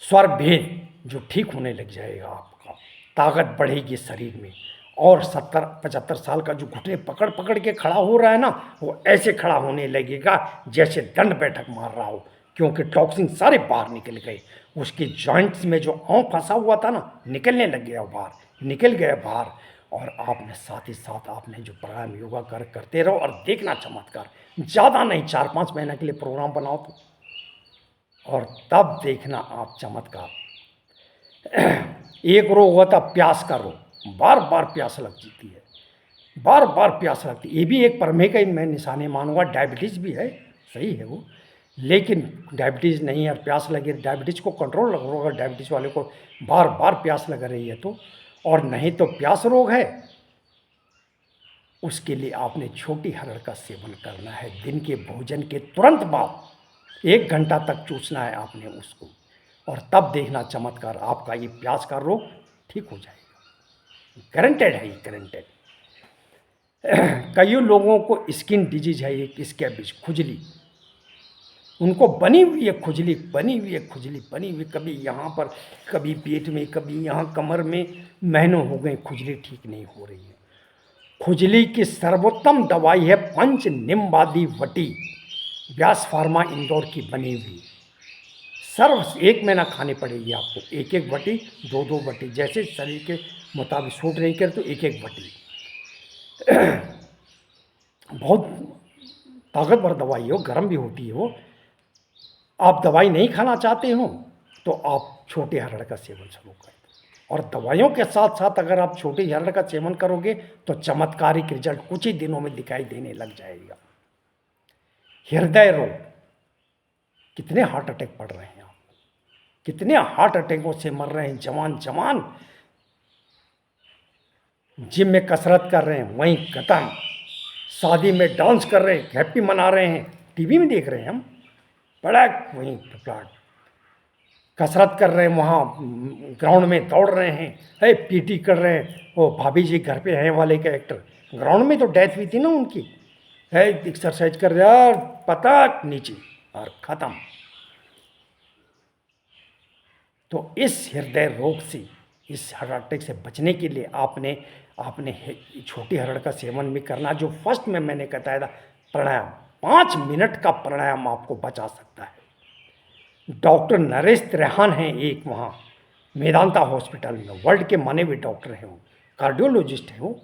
स्वर भेद जो ठीक होने लग जाएगा, आपका ताकत बढ़ेगी शरीर में, और 70-75 साल का जो घुटने पकड़ पकड़ के खड़ा हो रहा है ना, वो ऐसे खड़ा होने लगेगा जैसे दंड बैठक मार रहा हो, क्योंकि टॉक्सिन सारे बाहर निकल गए। उसके जॉइंट्स में जो आँव फंसा हुआ था ना, निकलने लग गया बाहर, निकल गया बाहर। और आपने साथ ही साथ आपने जो प्राणायाम योगा करते रहो, और देखना चमत्कार। ज़्यादा नहीं, 4-5 महीने के लिए प्रोग्राम बनाओ तो, और तब देखना आप चमत्कार। एक रोग होता प्यास का रोग, बार बार प्यास लगती है, बार बार प्यास लगती है। ये भी एक प्रमेय का मैं निशानी मानूंगा। डायबिटीज़ भी है, सही है वो, लेकिन डायबिटीज़ नहीं है और प्यास लगे, डायबिटीज़ को कंट्रोल रखो। अगर डायबिटीज़ वाले को बार बार प्यास लग रही है तो, और नहीं तो प्यास रोग है, उसके लिए आपने छोटी हरड़ का सेवन करना है। दिन के भोजन के तुरंत बाद 1 घंटा तक चूसना है आपने उसको, और तब देखना चमत्कार, आपका ये प्यास का रोग ठीक हो जाएगा। गारंटेड है ये, गारंटेड। कई लोगों को स्किन डिजीज है, एक स्कैबिस, खुजली, उनको बनी हुई है खुजली, बनी हुई, कभी यहाँ पर, कभी पेट में, कभी यहाँ कमर में, महीनों हो गए खुजली ठीक नहीं हो रही है। खुजली की सर्वोत्तम दवाई है पंच निम्बादी वटी, व्यास फार्मा इंदौर की बनी हुई। सर्व 1 महीना खानी पड़ेगी आपको, 1-1 बटी, 2-2 बटी, जैसे शरीर के मुताबिक सूट नहीं करे तो 1-1 बटी। बहुत ताकतवर दवाई है वो, गर्म भी होती है वो। आप दवाई नहीं खाना चाहते हो तो आप छोटे हरड़ का सेवन शुरू कर दो, और दवाइयों के साथ साथ अगर आप छोटे हरड़ का सेवन करोगे तो चमत्कारिक रिजल्ट कुछ ही दिनों में दिखाई देने लग जाएगा। हृदय रोग, कितने हार्ट अटैक पड़ रहे हैं आप, कितने हार्ट अटैकों से मर रहे हैं जवान जवान। जिम में कसरत कर रहे हैं वहीं खत्म, शादी में डांस कर रहे हैं, हैप्पी मना रहे हैं, टीवी में देख रहे हैं हम, बड़ा वहीं प्लाट। कसरत कर रहे हैं वहाँ ग्राउंड में दौड़ रहे हैं, है पीटी कर रहे हैं। वो भाभी जी घर पे हैं वाले के एक्टर, ग्राउंड में तो डेथ हुई थी ना उनकी, है एक्सरसाइज कर रहे यार, पता नीचे और ख़त्म। तो इस हृदय रोग से, इस हार्ट अटैक से बचने के लिए आपने छोटी हरड़ का सेवन भी करना। जो फर्स्ट में मैंने बताया था प्राणायाम, 5 मिनट का प्राणायाम आपको बचा सकता है। डॉक्टर नरेश त्रेहान हैं एक वहाँ मेदांता हॉस्पिटल में, वर्ल्ड के माने हुए डॉक्टर हैं वो, कार्डियोलॉजिस्ट हैं वो।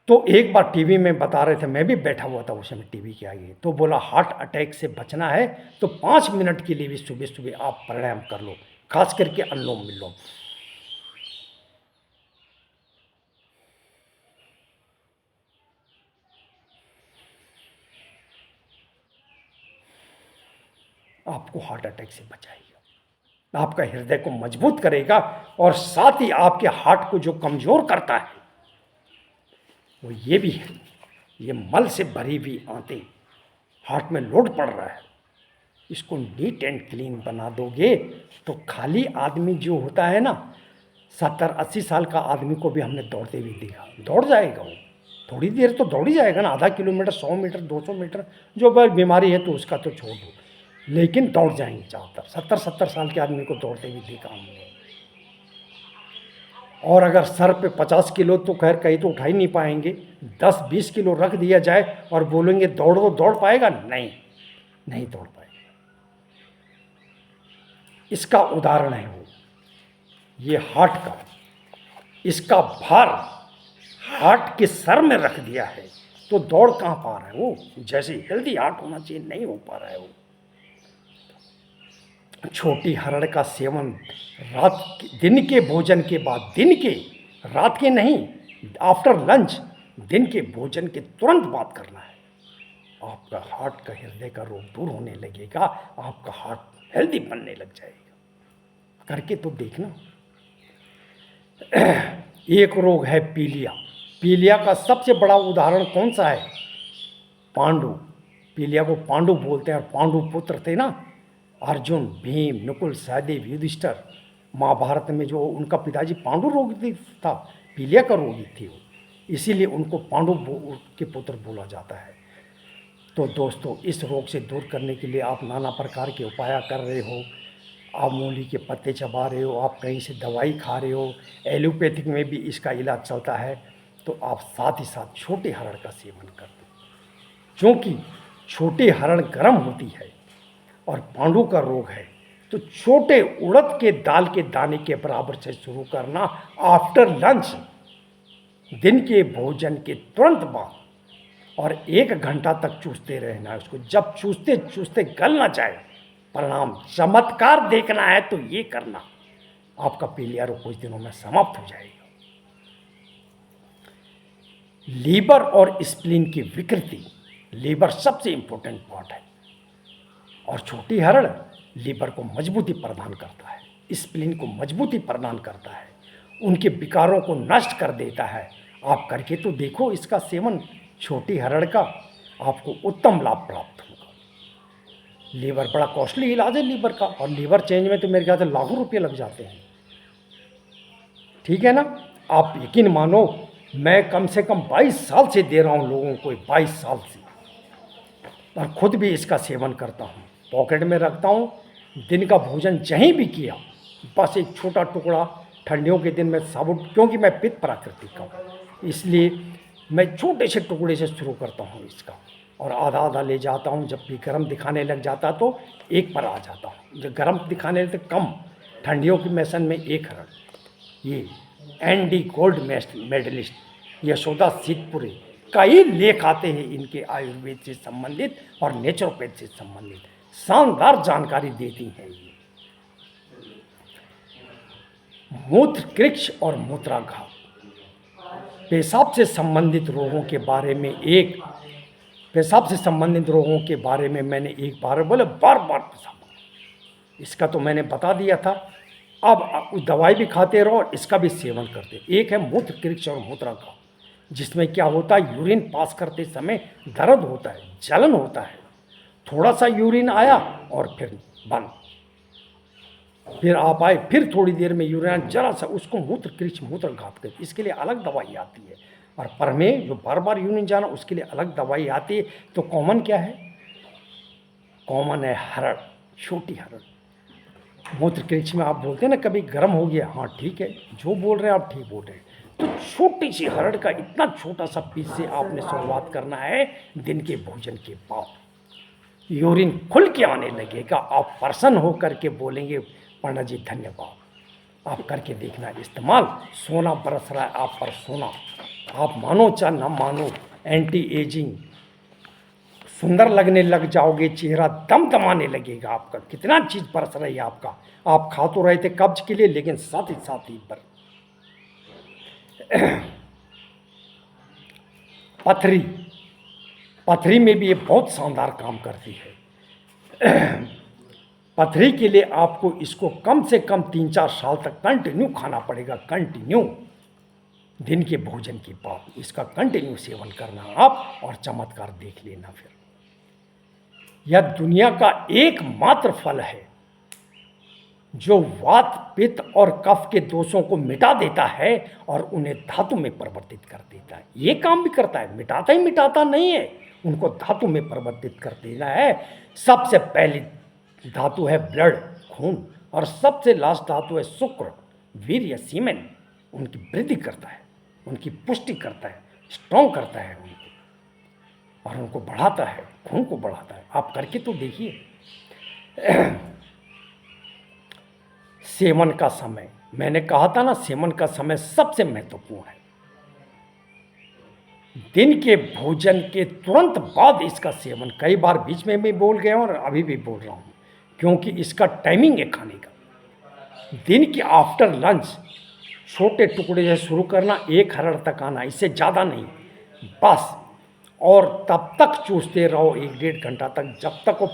तो एक बार टीवी में बता रहे थे, मैं भी बैठा हुआ था उस समय टीवी के आगे, तो बोला हार्ट अटैक से बचना है तो 5 मिनट के लिए भी सुबह सुबह आप प्राणायाम कर लो, खास करके अनुलोम विलोम। आपको हार्ट अटैक से बचाएगा, आपका हृदय को मजबूत करेगा, और साथ ही आपके हार्ट को जो कमजोर करता है वो ये भी है, ये मल से भरी हुई आंतें, हार्ट में लोड पड़ रहा है, इसको नीट एंड क्लीन बना दोगे तो खाली आदमी जो होता है ना 70-80 साल का आदमी को भी हमने दौड़ते हुए देखा, दौड़ जाएगा वो, थोड़ी देर तो दौड़ ही जाएगा ना, आधा किलोमीटर, 100 मीटर, 200 मीटर, जो बीमारी है तो उसका तो छोड़ दो, लेकिन दौड़ जाएंगे ज़्यादातर। 70-70 साल के आदमी को दौड़ते हुए देखा हमने। और अगर सर पे 50 किलो तो खैर कहीं तो उठा ही नहीं पाएंगे, 10-20 किलो रख दिया जाए और बोलेंगे दौड़ो, दौड़ पाएगा? नहीं, नहीं दौड़ पाएगा। इसका उदाहरण है वो, ये हार्ट का, इसका भार हार्ट के सर में रख दिया है तो दौड़ कहाँ पा रहा है वो, जैसे हेल्दी हार्ट होना चाहिए नहीं हो पा रहा है वो। छोटी हरड़ का सेवन दिन के भोजन के बाद, दिन के, रात के नहीं, आफ्टर लंच, दिन के भोजन के तुरंत बाद करना है। आपका हार्ट का, हृदय का रोग दूर होने लगेगा, आपका हार्ट हेल्दी बनने लग जाएगा। करके तो देखना। एक रोग है पीलिया। पीलिया का सबसे बड़ा उदाहरण कौन सा है? पांडु। पीलिया को पांडु बोलते हैं, और पांडु पुत्र थे ना, अर्जुन, भीम, नकुल, सहदेव, युधिष्ठिर। महाभारत में जो उनका पिताजी पांडु रोगी था, पीलिया का रोगी थी वो, इसीलिए उनको पांडु के पुत्र बोला जाता है। तो दोस्तों, इस रोग से दूर करने के लिए आप नाना प्रकार के उपाय कर रहे हो, आप मूली के पत्ते चबा रहे हो, आप कहीं से दवाई खा रहे हो, एलोपैथिक में भी इसका इलाज चलता है, तो आप साथ ही साथ छोटे हरड़ का सेवन कर दो, क्योंकि छोटे हरड़ गर्म होती है और पांडु का रोग है। तो छोटे उड़द के दाल के दाने के बराबर से शुरू करना, आफ्टर लंच, दिन के भोजन के तुरंत बाद, और 1 घंटा तक चूसते रहना उसको। जब चूसते चूसते गल ना जाए, परिणाम चमत्कार देखना है तो ये करना, आपका पीलिया रोग कुछ दिनों में समाप्त हो जाएगा। लीवर और स्प्लीन की विकृति, लीवर सबसे इंपॉर्टेंट पार्ट है, और छोटी हरड़ लीवर को मजबूती प्रदान करता है, स्प्लीन को मजबूती प्रदान करता है, उनके विकारों को नष्ट कर देता है। आप करके तो देखो इसका सेवन, छोटी हरड़ का, आपको उत्तम लाभ प्राप्त होगा। लीवर बड़ा कॉस्टली इलाज है लीवर का, और लीवर चेंज में तो मेरे ख्याल से लाखों रुपये लग जाते हैं, ठीक है ना। आप यकीन मानो, मैं कम से कम 22 साल से दे रहा हूँ लोगों को, 22 साल से, और खुद भी इसका सेवन करता हूँ, पॉकेट में रखता हूँ। दिन का भोजन जहीं भी किया, बस एक छोटा टुकड़ा, ठंडियों के दिन में साबुत, क्योंकि मैं पित्त प्राकृतिक का हूँ, इसलिए मैं छोटे से टुकड़े से शुरू करता हूँ इसका, और आधा आधा ले जाता हूँ। जब भी गर्म दिखाने लग जाता तो एक पर आ जाता हूँ। जब गर्म दिखाने लगते कम, ठंडियों की मैसन में एक हरण। ये एनडी गोल्ड मेडलिस्ट यशोदा सिद्धपुरी, कई लेख आते हैं इनके आयुर्वेद से संबंधित और नेचुरोपैथ से संबंधित, शानदार जानकारी देती हैं ये। मूत्र कृक्ष और मूत्राघात, पेशाब से संबंधित रोगों के बारे में मैंने एक बार बोले बार पेशाब, इसका तो मैंने बता दिया था। अब दवाई भी खाते रहो और इसका भी सेवन करते। एक है मूत्र कृक्ष और मूत्राघात, जिसमें क्या होता है, यूरिन पास करते समय दर्द होता है, जलन होता है, थोड़ा सा यूरिन आया और फिर बंद, फिर आप आए, फिर थोड़ी देर में यूरिन जरा सा, उसको मूत्र कृक्ष मूत्राघात कहते। इसके लिए अलग दवाई आती है, और प्रमेह जो बार बार यूरिन जाना उसके लिए अलग दवाई आती है। तो कॉमन क्या है? कॉमन है हरड़, छोटी हरड़। मूत्र कृक्ष में आप बोलते हैं ना कभी गर्म हो गया, हाँ ठीक है, जो बोल रहे हैं आप ठीक बोल रहे हैं। तो छोटी सी हरड़ का इतना छोटा सा पीस से आपने शुरुआत करना है दिन के भोजन के बाद। यूरिन खुल के आने लगेगा, आप प्रसन्न होकर के बोलेंगे पंडित जी धन्यवाद। आप करके देखना इस्तेमाल। सोना बरस रहा है आप पर सोना, आप मानो चाहे ना मानो, एंटी एजिंग, सुंदर लगने लग जाओगे, चेहरा दमदमाने लगेगा आपका। कितना चीज़ बरस रही है आपका। आप खा तो रहे थे कब्ज के लिए, लेकिन साथ ही पर पथरी में भी ये बहुत शानदार काम करती है। पथरी के लिए आपको इसको कम से कम 3-4 साल तक कंटिन्यू खाना पड़ेगा, कंटिन्यू, दिन के भोजन के बाद इसका कंटिन्यू सेवन करना आप, और चमत्कार देख लेना। फिर यह दुनिया का एकमात्र फल है जो वात पित्त और कफ के दोषों को मिटा देता है और उन्हें धातु में परिवर्तित कर देता है। ये काम भी करता है, मिटाता नहीं है, उनको धातु में परिवर्तित कर देना है। सबसे पहली धातु है ब्लड, खून, और सबसे लास्ट धातु है शुक्र, वीर्य, सीमेन। उनकी वृद्धि करता है, उनकी पुष्टि करता है, स्ट्रॉन्ग करता है उनको, और उनको बढ़ाता है, खून को बढ़ाता है। आप करके तो देखिए। सेवन का समय, मैंने कहा था ना, सेवन का समय सबसे महत्वपूर्ण है। दिन के भोजन के तुरंत बाद इसका सेवन। कई बार बीच में भी बोल गया और अभी भी बोल रहा हूँ, क्योंकि इसका टाइमिंग है खाने का। दिन के आफ्टर लंच छोटे टुकड़े से शुरू करना, 1 हरड़ तक आना, इससे ज़्यादा नहीं बस। और तब तक चूसते रहो 1-1.5 घंटा तक, जब तक वो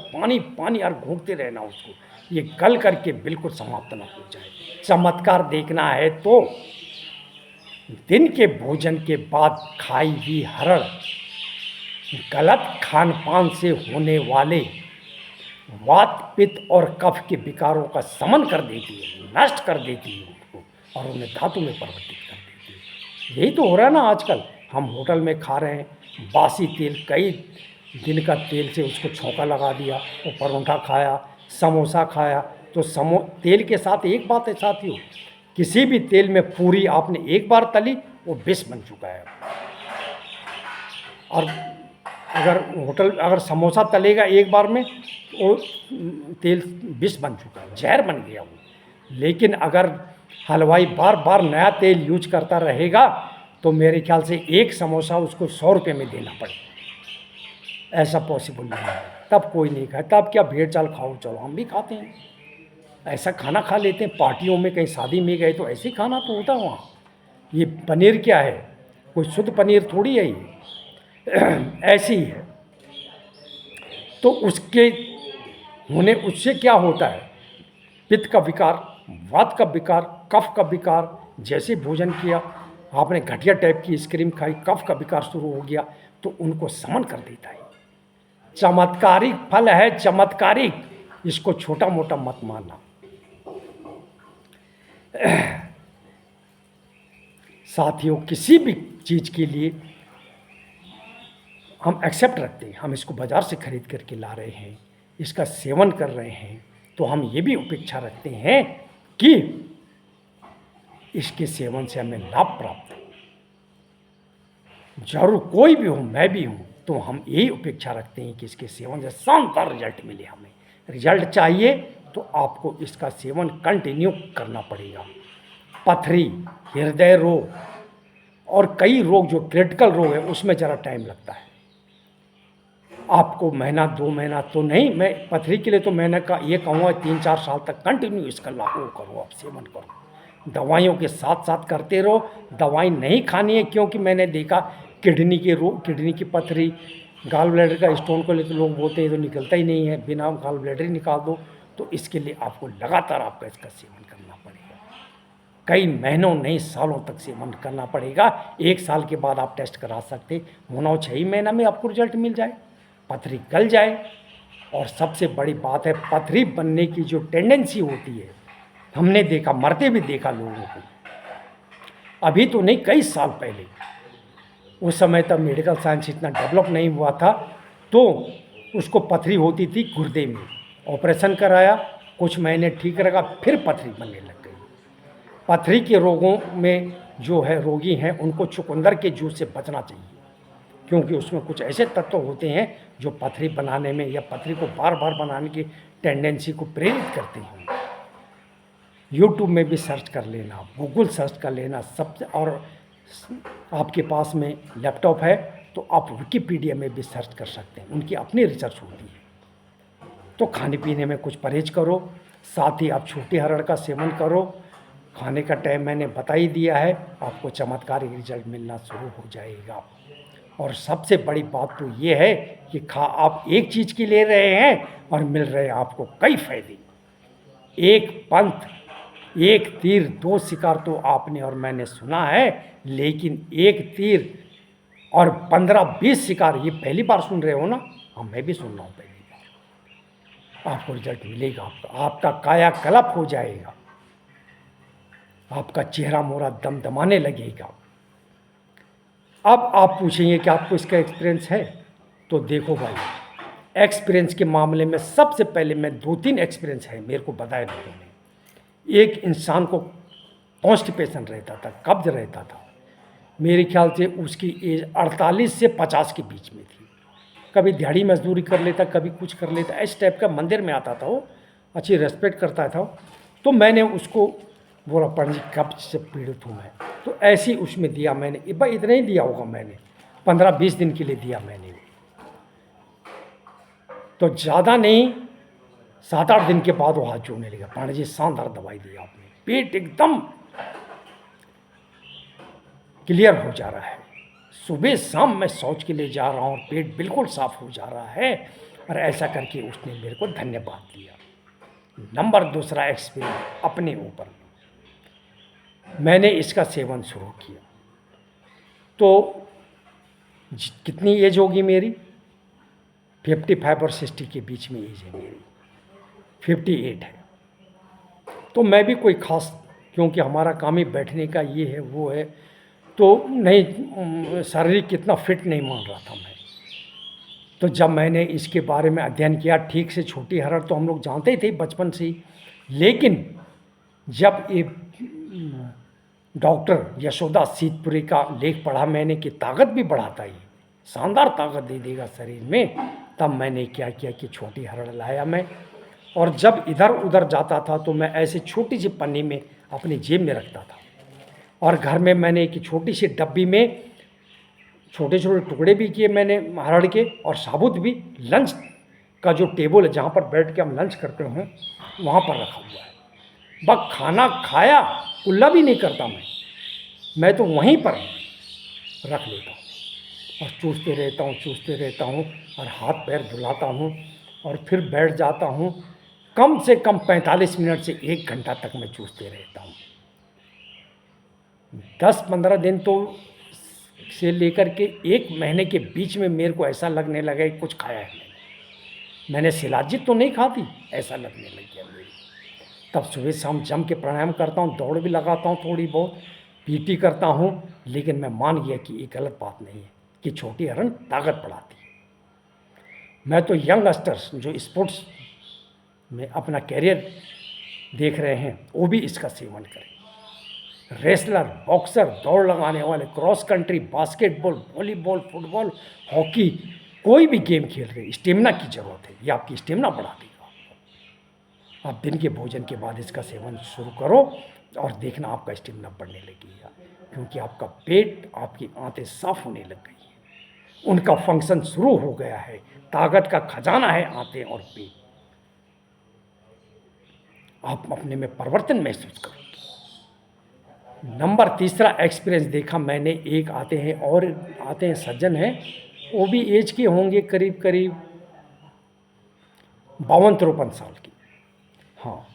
पानी और घूंटते रहना उसको, ये गल करके बिल्कुल समाप्त ना हो जाए। चमत्कार देखना है तो दिन के भोजन के बाद खाई हुई हरड़ गलत खान पान से होने वाले वात पित्त और कफ के विकारों का शमन कर देती है, नष्ट कर देती है उनको, और उन्हें धातु में परिवर्तित कर देती है। यही तो हो रहा है ना आजकल। हम होटल में खा रहे हैं बासी तेल, कई दिन का तेल से उसको छौंका लगा दिया, वो परोठा खाया, समोसा खाया, तो तेल के साथ एक बात है साथियों, किसी भी तेल में पूरी आपने एक बार तली, वो विष बन चुका है। और अगर समोसा तलेगा एक बार में, वो तेल विष बन चुका है, जहर बन गया वो। लेकिन अगर हलवाई बार बार नया तेल यूज करता रहेगा तो मेरे ख्याल से एक समोसा उसको 100 रुपये में देना पड़े। ऐसा पॉसिबल नहीं है, तब कोई नहीं खाए। तब क्या भेड़ चाल खाओ, चलो हम भी खाते हैं, ऐसा खाना खा लेते हैं। पार्टियों में कहीं शादी में गए तो ऐसे ही खाना तो होता है वहाँ। ये पनीर क्या है, कोई शुद्ध पनीर थोड़ी है ये। ऐसी ही है। तो उससे क्या होता है, पित्त का विकार, वात का विकार, कफ का विकार। जैसे भोजन किया आपने, घटिया टाइप की आइसक्रीम खाई, कफ का विकार शुरू हो गया, तो उनको समन कर देता है। चमत्कारिक फल है, चमत्कारिक, इसको छोटा मोटा मत मानना। साथियों, किसी भी चीज़ के लिए हम एक्सेप्ट रखते हैं, हम इसको बाज़ार से खरीद करके ला रहे हैं, इसका सेवन कर रहे हैं, तो हम ये भी अपेक्षा रखते हैं कि इसके सेवन से हमें लाभ प्राप्त हो। जरूर कोई भी हो, मैं भी हूँ, तो हम यही अपेक्षा रखते हैं कि इसके सेवन से शानदार रिजल्ट मिले। हमें रिजल्ट चाहिए तो आपको इसका सेवन कंटिन्यू करना पड़ेगा। पथरी, हृदय रोग और कई रोग जो क्रिटिकल रोग है उसमें ज़रा टाइम लगता है। आपको महीना 2 महीना तो नहीं, मैं पथरी के लिए तो मैंने का ये कहूँगा 3-4 साल तक कंटिन्यू इसका लागू करो, आप सेवन करो। दवाइयों के साथ साथ करते रहो। दवाई नहीं खानी है, क्योंकि मैंने देखा किडनी के रोग, किडनी की पथरी, गॉल ब्लैडर का स्टोन को ले तो लोग बोलते हैं तो निकलता ही नहीं है, बिना गॉल ब्लैडर ही निकाल दो। तो इसके लिए आपको लगातार आपका इसका सेवन करना पड़ेगा। कई महीनों नहीं सालों तक सेवन करना पड़ेगा। 1 साल के बाद आप टेस्ट करा सकते, होना 6 महीना में आपको रिजल्ट मिल जाए, पथरी गल जाए। और सबसे बड़ी बात है, पथरी बनने की जो टेंडेंसी होती है, हमने देखा, मरते भी देखा लोगों को, अभी तो नहीं, कई साल पहले, उस समय तक मेडिकल साइंस इतना डेवलप नहीं हुआ था, तो उसको पथरी होती थी गुर्दे में, ऑपरेशन कराया, कुछ महीने ठीक रहा, फिर पथरी बनने लग गई। पथरी के रोगों में जो है रोगी हैं उनको चुकंदर के जूस से बचना चाहिए, क्योंकि उसमें कुछ ऐसे तत्व होते हैं जो पथरी बनाने में या पथरी को बार बार बनाने की टेंडेंसी को प्रेरित करते हैं। यूट्यूब में भी सर्च कर लेना, गूगल सर्च कर लेना सबसे, और आपके पास में लैपटॉप है तो आप विकिपीडिया में भी सर्च कर सकते हैं, उनकी अपनी रिसर्च होती है। तो खाने पीने में कुछ परहेज करो, साथ ही आप छोटी हरड़ का सेवन करो। खाने का टाइम मैंने बता ही दिया है, आपको चमत्कारिक रिजल्ट मिलना शुरू हो जाएगा। और सबसे बड़ी बात तो ये है कि आप एक चीज़ की ले रहे हैं और मिल रहे हैं आपको कई फायदे। एक पंथ, एक तीर 2 शिकार तो आपने और मैंने सुना है, लेकिन एक तीर और 15-20 शिकार ये पहली बार सुन रहे हो ना? हाँ, मैं भी सुन रहा हूँ पहली बार। आपको रिजल्ट मिलेगा, आपका कायाकल्प हो जाएगा, आपका चेहरा मोहरा दमदमाने लगेगा। अब आप पूछेंगे कि आपको इसका एक्सपीरियंस है, तो देखो भाई, एक्सपीरियंस के मामले में सबसे पहले मैं 2-3 एक्सपीरियंस है मेरे को बताए लोगों ने। एक इंसान को कॉन्स्टिपेशन रहता था, कब्ज रहता था, मेरे ख्याल से उसकी एज 48 से 50 के बीच में थी। कभी दिहाड़ी मजदूरी कर लेता, कभी कुछ कर लेता, इस टाइप का। मंदिर में आता था वो, अच्छी रेस्पेक्ट करता था। तो मैंने उसको बोला, पंडित जी कब्ज से पीड़ित हूँ मैं, तो ऐसे ही उसमें दिया मैंने, भाई इतना ही दिया होगा मैंने, 15-20 दिन के लिए दिया मैंने, तो ज़्यादा नहीं, 7-8 दिन के बाद वो हाथ जोड़ने लगा। पंडित जी शानदार दवाई दी आपने, पेट एकदम क्लियर हो जा रहा है, सुबह शाम मैं शौच के लिए जा रहा हूँ और पेट बिल्कुल साफ हो जा रहा है। और ऐसा करके उसने मेरे को धन्यवाद दिया। नंबर 2 एक्सपीरियंस अपने ऊपर, मैंने इसका सेवन शुरू किया तो कितनी एज होगी मेरी? 55 और 60 के बीच में एज है मेरी, 58 है। तो मैं भी कोई खास, क्योंकि हमारा काम ही बैठने का ये है वो है, तो नहीं, शारीरिक कितना फिट नहीं मान रहा था मैं। तो जब मैंने इसके बारे में अध्ययन किया, ठीक से छोटी हरड़ तो हम लोग जानते ही थे बचपन से ही, लेकिन जब ये डॉक्टर यशोदा सीतपुरी का लेख पढ़ा मैंने कि ताकत भी बढ़ाता ही, शानदार ताकत दे देगा शरीर में, तब मैंने क्या किया कि छोटी हरड़ लाया मैं। और जब इधर उधर जाता था तो मैं ऐसे छोटी सी पन्नी में अपनी जेब में रखता था, और घर में मैंने एक छोटी सी डब्बी में छोटे छोटे टुकड़े भी किए मैंने हरड़ के, और साबुत भी। लंच का जो टेबल है जहाँ पर बैठ के हम लंच करते हैं वहाँ पर रखा हुआ है। बस खाना खाया, कुल्ला भी नहीं करता मैं तो वहीं पर रख लेता हूँ और चूसते रहता हूँ और हाथ पैर धुलाता हूँ और फिर बैठ जाता हूँ। कम से कम 45 मिनट से 1 घंटा तक मैं चूसते रहता हूँ। 10-15 दिन तो से लेकर के 1 महीने के बीच में मेरे को ऐसा लगने लगा कि कुछ खाया है मैंने शिलाजित तो नहीं खाती, ऐसा लगने लग गया मेरी। तब सुबह शाम जम के प्राणायाम करता हूँ, दौड़ भी लगाता हूँ, थोड़ी बहुत पीटी करता हूँ, लेकिन मैं मान गया कि ये गलत बात नहीं है कि छोटी हरड़ ताकत बढ़ाती है। मैं तो यंगस्टर्स जो स्पोर्ट्स में अपना कैरियर देख रहे हैं वो भी इसका सेवन करें। रेसलर, बॉक्सर, दौड़ लगाने वाले, cross country, basketball, volleyball, football, hockey, कोई भी गेम खेल रहे स्टेमिना की ज़रूरत है, ये आपकी स्टेमिना बढ़ा देगा। आप दिन के भोजन के बाद इसका सेवन शुरू करो और देखना आपका स्टेमिना बढ़ने लगेगा, क्योंकि आपका पेट, आपकी आंतें साफ होने लग गई हैं, उनका फंक्शन शुरू हो गया है। ताकत का खजाना है आंतें और पेट। आप अपने में परिवर्तन महसूस करोगे। नंबर तीसरा एक्सपीरियंस देखा मैंने, एक आते हैं सज्जन हैं, वो भी एज के होंगे करीब करीब 52-53 साल की। हाँ,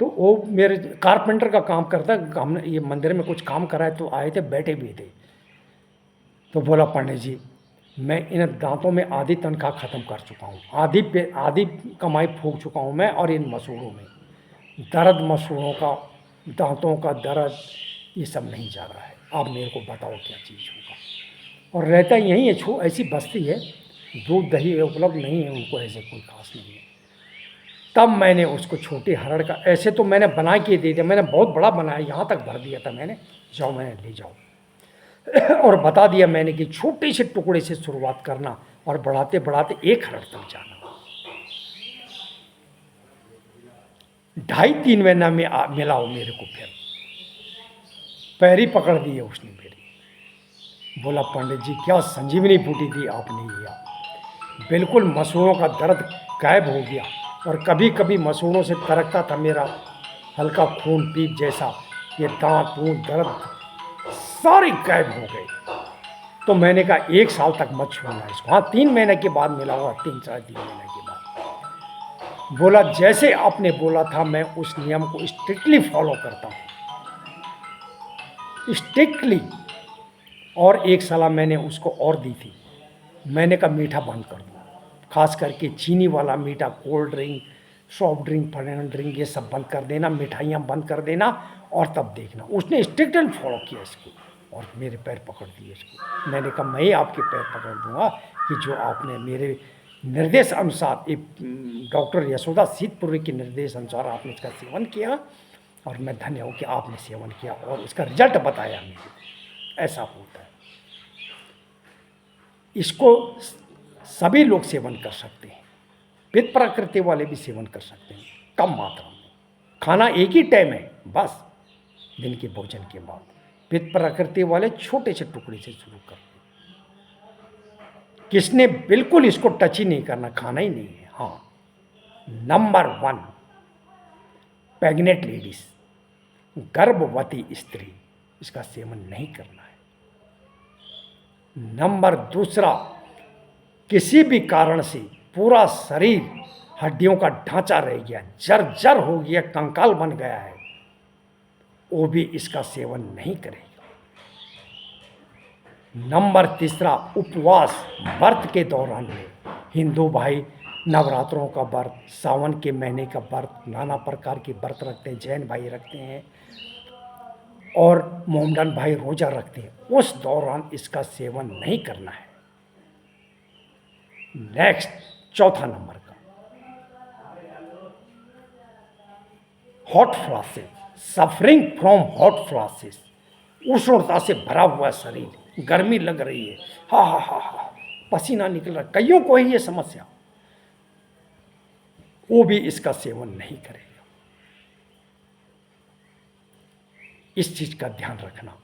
तो वो मेरे कारपेंटर का काम करता, हमने ये मंदिर में कुछ काम करा है, तो आए थे, बैठे भी थे। तो बोला, पंडित जी मैं इन दांतों में आधी तनख्वाह ख़त्म कर चुका हूँ, आधी कमाई फूंक चुका हूँ मैं, और इन मसूड़ों में दर्द, मसूड़ों का, दांतों का दर्द, ये सब नहीं जा रहा है। आप मेरे को बताओ क्या चीज़ होगा। और रहता यहीं है, ऐसी बस्ती है, दूध दही उपलब्ध नहीं है उनको, ऐसे कोई खास नहीं है। तब मैंने उसको छोटे हरड़ का, ऐसे तो मैंने बना के दे दिया, मैंने बहुत बड़ा बनाया, यहाँ तक भर दिया था मैंने, जाओ मैंने ले जाओ और बता दिया मैंने कि छोटे से टुकड़े से शुरुआत करना और बढ़ाते बढ़ाते 1 हरड़ तक जाना। 2.5-3 महीना में मिलाओ मेरे को, फिर पैर ही पकड़ दिए उसने मेरे। बोला, पंडित जी क्या संजीवनी बूटी दी आपने, ये बिल्कुल मसूड़ों का दर्द गायब हो गया, और कभी कभी मसूड़ों से तरकता था मेरा हल्का खून पीप जैसा, ये दांत दूध दर्द सारे गायब हो गए। तो मैंने कहा 1 साल तक मत छूना इसको। हाँ, 3 महीने के बाद मिला हुआ, 3-3.5 महीने के बाद। बोला, जैसे आपने बोला था मैं उस नियम को स्ट्रिक्टली फॉलो करता हूँ, स्ट्रिक्टली। और एक सलाह मैंने उसको और दी थी, मैंने कहा मीठा बंद कर दो, खास करके चीनी वाला मीठा, कोल्ड ड्रिंक, सॉफ्ट ड्रिंक, फल ड्रिंक, ये सब बंद कर देना, मिठाइयाँ बंद कर देना, और तब देखना। उसने स्ट्रिक्टली फॉलो किया इसको, और मेरे पैर पकड़ दिए इसको। मैंने कहा मैं ही आपके पैर पकड़ दूंगा कि जो आपने मेरे निर्देश अनुसार, डॉक्टर यशोदा सीतपुरी के निर्देश अनुसार आपने इसका सेवन किया, और मैं धन्य हूँ कि आपने सेवन किया और इसका रिजल्ट बताया मुझे। ऐसा होता है, इसको सभी लोग सेवन कर सकते हैं, पित्त प्रकृति वाले भी सेवन कर सकते हैं, कम मात्रा में। खाना एक ही टाइम है बस, दिन के भोजन के बाद। पित्त प्रकृति वाले छोटे से टुकड़े से शुरू कर, किसने बिल्कुल इसको टच ही नहीं करना, खाना ही नहीं है। हाँ, नंबर 1 प्रेग्नेंट लेडीज, गर्भवती स्त्री, इसका सेवन नहीं करना है। नंबर 2 किसी भी कारण से पूरा शरीर, हड्डियों का ढांचा रह गया, जर्जर हो गया, कंकाल बन गया है, वो भी इसका सेवन नहीं करेगा। नंबर 3 उपवास, व्रत के दौरान में, हिंदू भाई नवरात्रों का व्रत, सावन के महीने का व्रत, नाना प्रकार के व्रत रखते हैं, जैन भाई रखते हैं, और मोमडन भाई रोजा रखते हैं, उस दौरान इसका सेवन नहीं करना है। नेक्स्ट, 4 नंबर का, हॉट फ्लासेस, सफरिंग फ्रॉम हॉट फ्लासेस, उष्णता से भरा हुआ शरीर, गर्मी लग रही है, हा हा हा हा, पसीना निकल रहा, कईयों को है ये समस्या, वो भी इसका सेवन नहीं करेगा। इस चीज का ध्यान रखना।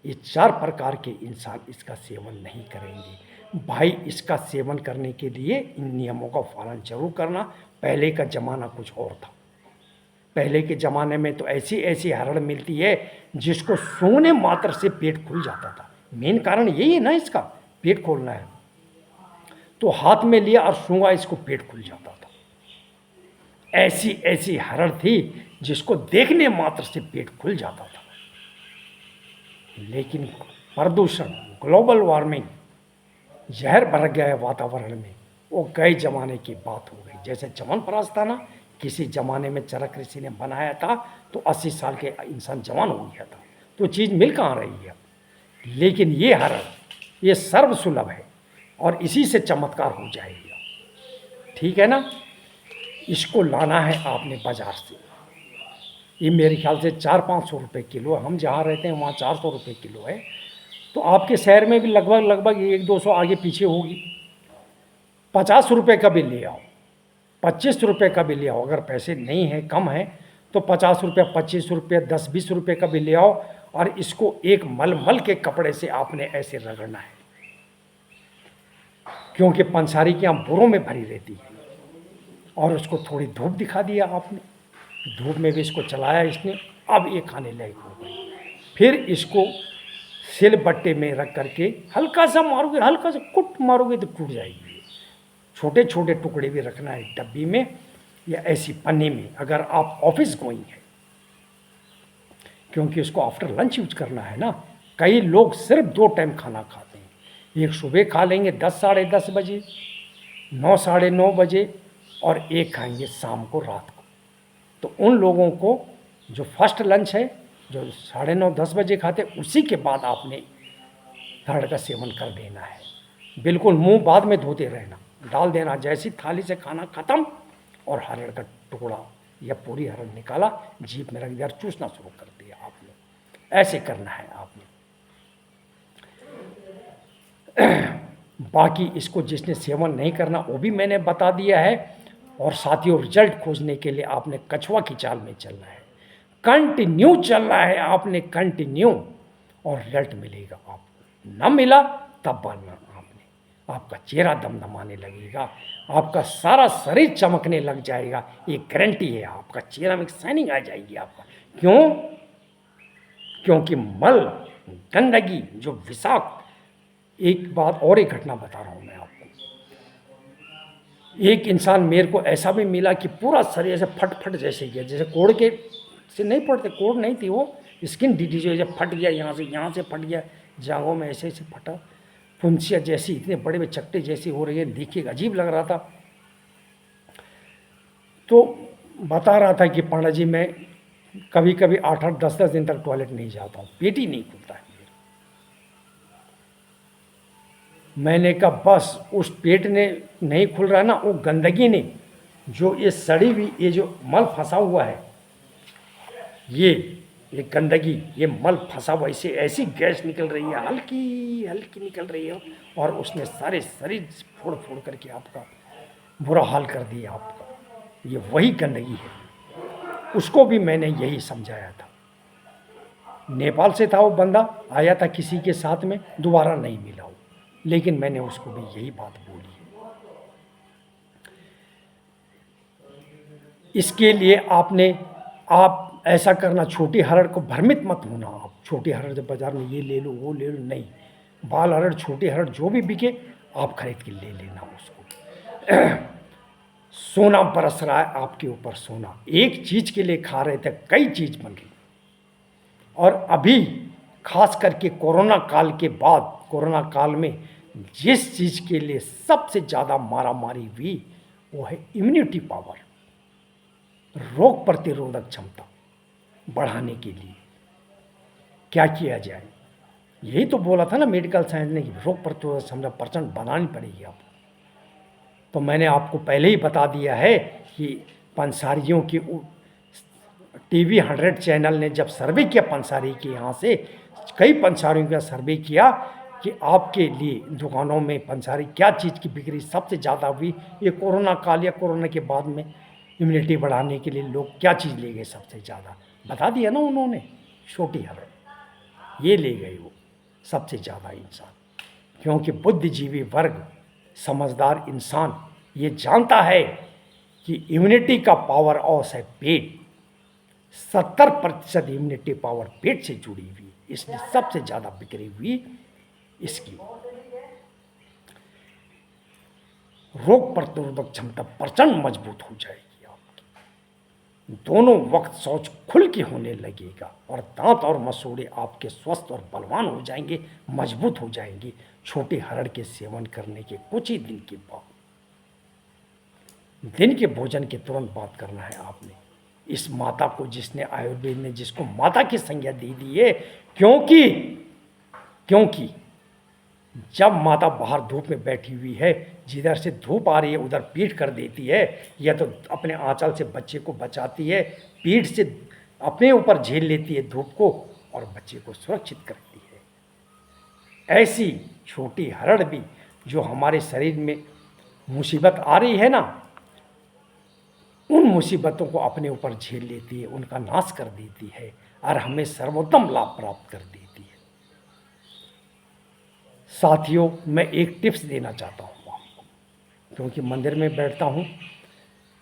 ये 4 प्रकार के इंसान इसका सेवन नहीं करेंगे। भाई, इसका सेवन करने के लिए इन नियमों का पालन जरूर करना। पहले का ज़माना कुछ और था। पहले के ज़माने में तो ऐसी ऐसी हरड़ मिलती है जिसको सूंघने मात्र से पेट खुल जाता था। मेन कारण यही है ना, इसका पेट खोलना है, तो हाथ में लिया और सूंघा, इसको पेट खुल जाता था। ऐसी ऐसी हरड़ थी जिसको देखने मात्र से पेट खुल जाता था। लेकिन प्रदूषण, ग्लोबल वार्मिंग, जहर भर गया है वातावरण में, वो कई ज़माने की बात हो गई। जैसे च्यवनप्राश था ना, किसी ज़माने में चरक ऋषि ने बनाया था तो 80 साल के इंसान जवान हो गया था। तो चीज़ मिल कहाँ रही है। लेकिन ये हरड़, ये सर्वसुलभ है और इसी से चमत्कार हो जाएगा। ठीक है ना। इसको लाना है आपने बाज़ार से। ये मेरे ख्याल से 400-500 रुपये किलो, हम जहाँ रहते हैं वहाँ 400 रुपये किलो है। तो आपके शहर में भी लगभग 100-200 आगे पीछे होगी। 50 रुपये का भी ले आओ, 25 रुपये का भी ले आओ, अगर पैसे नहीं हैं, कम है तो 50 रुपये, 25 रुपये, 10-20 रुपये का भी ले आओ, और इसको एक मलमल के कपड़े से आपने ऐसे रगड़ना है, क्योंकि पंसारी की यहाँ बुरों में भरी रहती है। और उसको थोड़ी धूप दिखा दिया आपने, धूप में भी इसको चलाया इसने, अब ये खाने लायक हो गई। फिर इसको सिल बट्टे में रख करके हल्का सा मारोगे, हल्का सा कुट मारोगे तो टूट जाएगी। छोटे छोटे टुकड़े भी रखना है डब्बी में या ऐसी पन्नी में, अगर आप ऑफिस गोइंग है, क्योंकि उसको आफ्टर लंच यूज करना है ना। कई लोग सिर्फ 2 टाइम खाना खाते हैं, एक सुबह खा लेंगे 10 साढ़े 10 बजे, 9 साढ़े 9 बजे, और एक खाएंगे शाम को, रात को। तो उन लोगों को जो फर्स्ट लंच है, जो साढ़े 9 10 बजे खाते, उसी के बाद आपने हरड़ का सेवन कर देना है। बिल्कुल मुंह बाद में धोते रहना, डाल देना जैसी थाली से खाना खत्म, और हरड़ का टुकड़ा या पूरी हरड़ निकाला, जीभ में रख दिया, चूसना शुरू कर दिया आपने। ऐसे करना है आपने। बाकी इसको जिसने सेवन नहीं करना वो भी मैंने बता दिया है। और साथियों, रिजल्ट खोजने के लिए आपने कछुआ की चाल में चलना है, कंटिन्यू चलना है आपने, कंटिन्यू, और रिजल्ट मिलेगा आपको। न मिला तब बोलना आपने, आपका चेहरा दमदमाने लगेगा, आपका सारा शरीर चमकने लग जाएगा, ये गारंटी है। आपका चेहरा में शाइनिंग आ जाएगी आपका। क्यों? क्योंकि मल, गंदगी जो विषाक्त, एक बात और एक घटना बता रहा हूँ मैं आपको। एक इंसान मेरे को ऐसा भी मिला कि पूरा शरीर ऐसे फट जैसे गया, जैसे कोड़ के से नहीं पड़ते, कोड़ नहीं थी वो, स्किन डिजीज जो फट गया, यहाँ से फट गया, जांघों में ऐसे फटा, फुंसिया जैसी, इतने बड़े बड़े चट्टे जैसी हो रही है, देखिए अजीब लग रहा था। तो बता रहा था कि पांडा जी मैं कभी कभी 8-8 10-10 दिन तक टॉयलेट नहीं जाता हूँ, पेट ही नहीं खुलता है। मैंने कहा बस उस पेट ने नहीं खुल रहा ना, वो गंदगी ने, जो ये सड़ी हुई, ये जो मल फंसा हुआ है, ये गंदगी, ये मल फंसा हुआ, इससे ऐसी गैस निकल रही है, हल्की हल्की निकल रही है, और उसने सारे शरीर फोड़ फोड़ करके आपका बुरा हाल कर दिया आपका। ये वही गंदगी है। उसको भी मैंने यही समझाया था। नेपाल से था वो बंदा, आया था किसी के साथ में, दोबारा नहीं मिला वो, लेकिन मैंने उसको भी यही बात बोली है। इसके लिए आप ऐसा करना, छोटी हरड़ को भ्रमित मत होना। आप छोटी हरड़ जब बाजार में ये ले लो वो ले लो, नहीं, बाल हरड़, छोटी हरड़ जो भी बिके आप खरीद के ले लेना उसको। सोना बरस रहा है आपके ऊपर, सोना। एक चीज के लिए खा रहे थे, कई चीज बन रही। और अभी खास करके कोरोना काल के बाद, कोरोना काल में जिस चीज के लिए सबसे ज्यादा मारामारी हुई वो है इम्यूनिटी पावर, रोग प्रतिरोधक क्षमता बढ़ाने के लिए क्या किया जाए। यही तो बोला था ना मेडिकल साइंस ने कि रोग प्रतिरोधक क्षमता % बनानी पड़ेगी आपको। तो मैंने आपको पहले ही बता दिया है कि पंसारियों की टीवी 100 चैनल ने जब सर्वे किया पंसारी के यहाँ से, कई पंसारियों का सर्वे किया कि आपके लिए दुकानों में पंसारी क्या चीज़ की बिक्री सबसे ज़्यादा हुई, ये कोरोना काल या कोरोना के बाद में इम्यूनिटी बढ़ाने के लिए लोग क्या चीज़ ले गए सबसे ज़्यादा, बता दिया ना उन्होंने, छोटी हरड़ ये ले गए वो सबसे ज़्यादा इंसान। क्योंकि बुद्धिजीवी वर्ग, समझदार इंसान ये जानता है कि इम्यूनिटी का पावर हाउस है पेट, 70% इम्यूनिटी पावर पेट से जुड़ी हुई, इसलिए सबसे ज़्यादा बिक्री हुई इसकी। रोग प्रतिरोधक क्षमता प्रचंड मजबूत हो जाएगी आपकी, दोनों वक्त शौच खुल के होने लगेगा, और दांत और मसूड़े आपके स्वस्थ और बलवान हो जाएंगे, मजबूत हो जाएंगे छोटे हरड़ के सेवन करने के कुछ ही दिन के बाद। दिन के भोजन के तुरंत बाद करना है आपने। इस माता को, जिसने आयुर्वेद ने जिसको माता की संज्ञा दे दी है, क्योंकि जब माता बाहर धूप में बैठी हुई है, जिधर से धूप आ रही है उधर पीठ कर देती है, या तो अपने आंचल से बच्चे को बचाती है, पीठ से अपने ऊपर झेल लेती है धूप को और बच्चे को सुरक्षित करती है। ऐसी छोटी हरड़ भी जो हमारे शरीर में मुसीबत आ रही है ना, उन मुसीबतों को अपने ऊपर झेल लेती है, उनका नाश कर देती है और हमें सर्वोत्तम लाभ प्राप्त कर देती है। साथियों, मैं एक टिप्स देना चाहता हूँ आपको, क्योंकि मंदिर में बैठता हूँ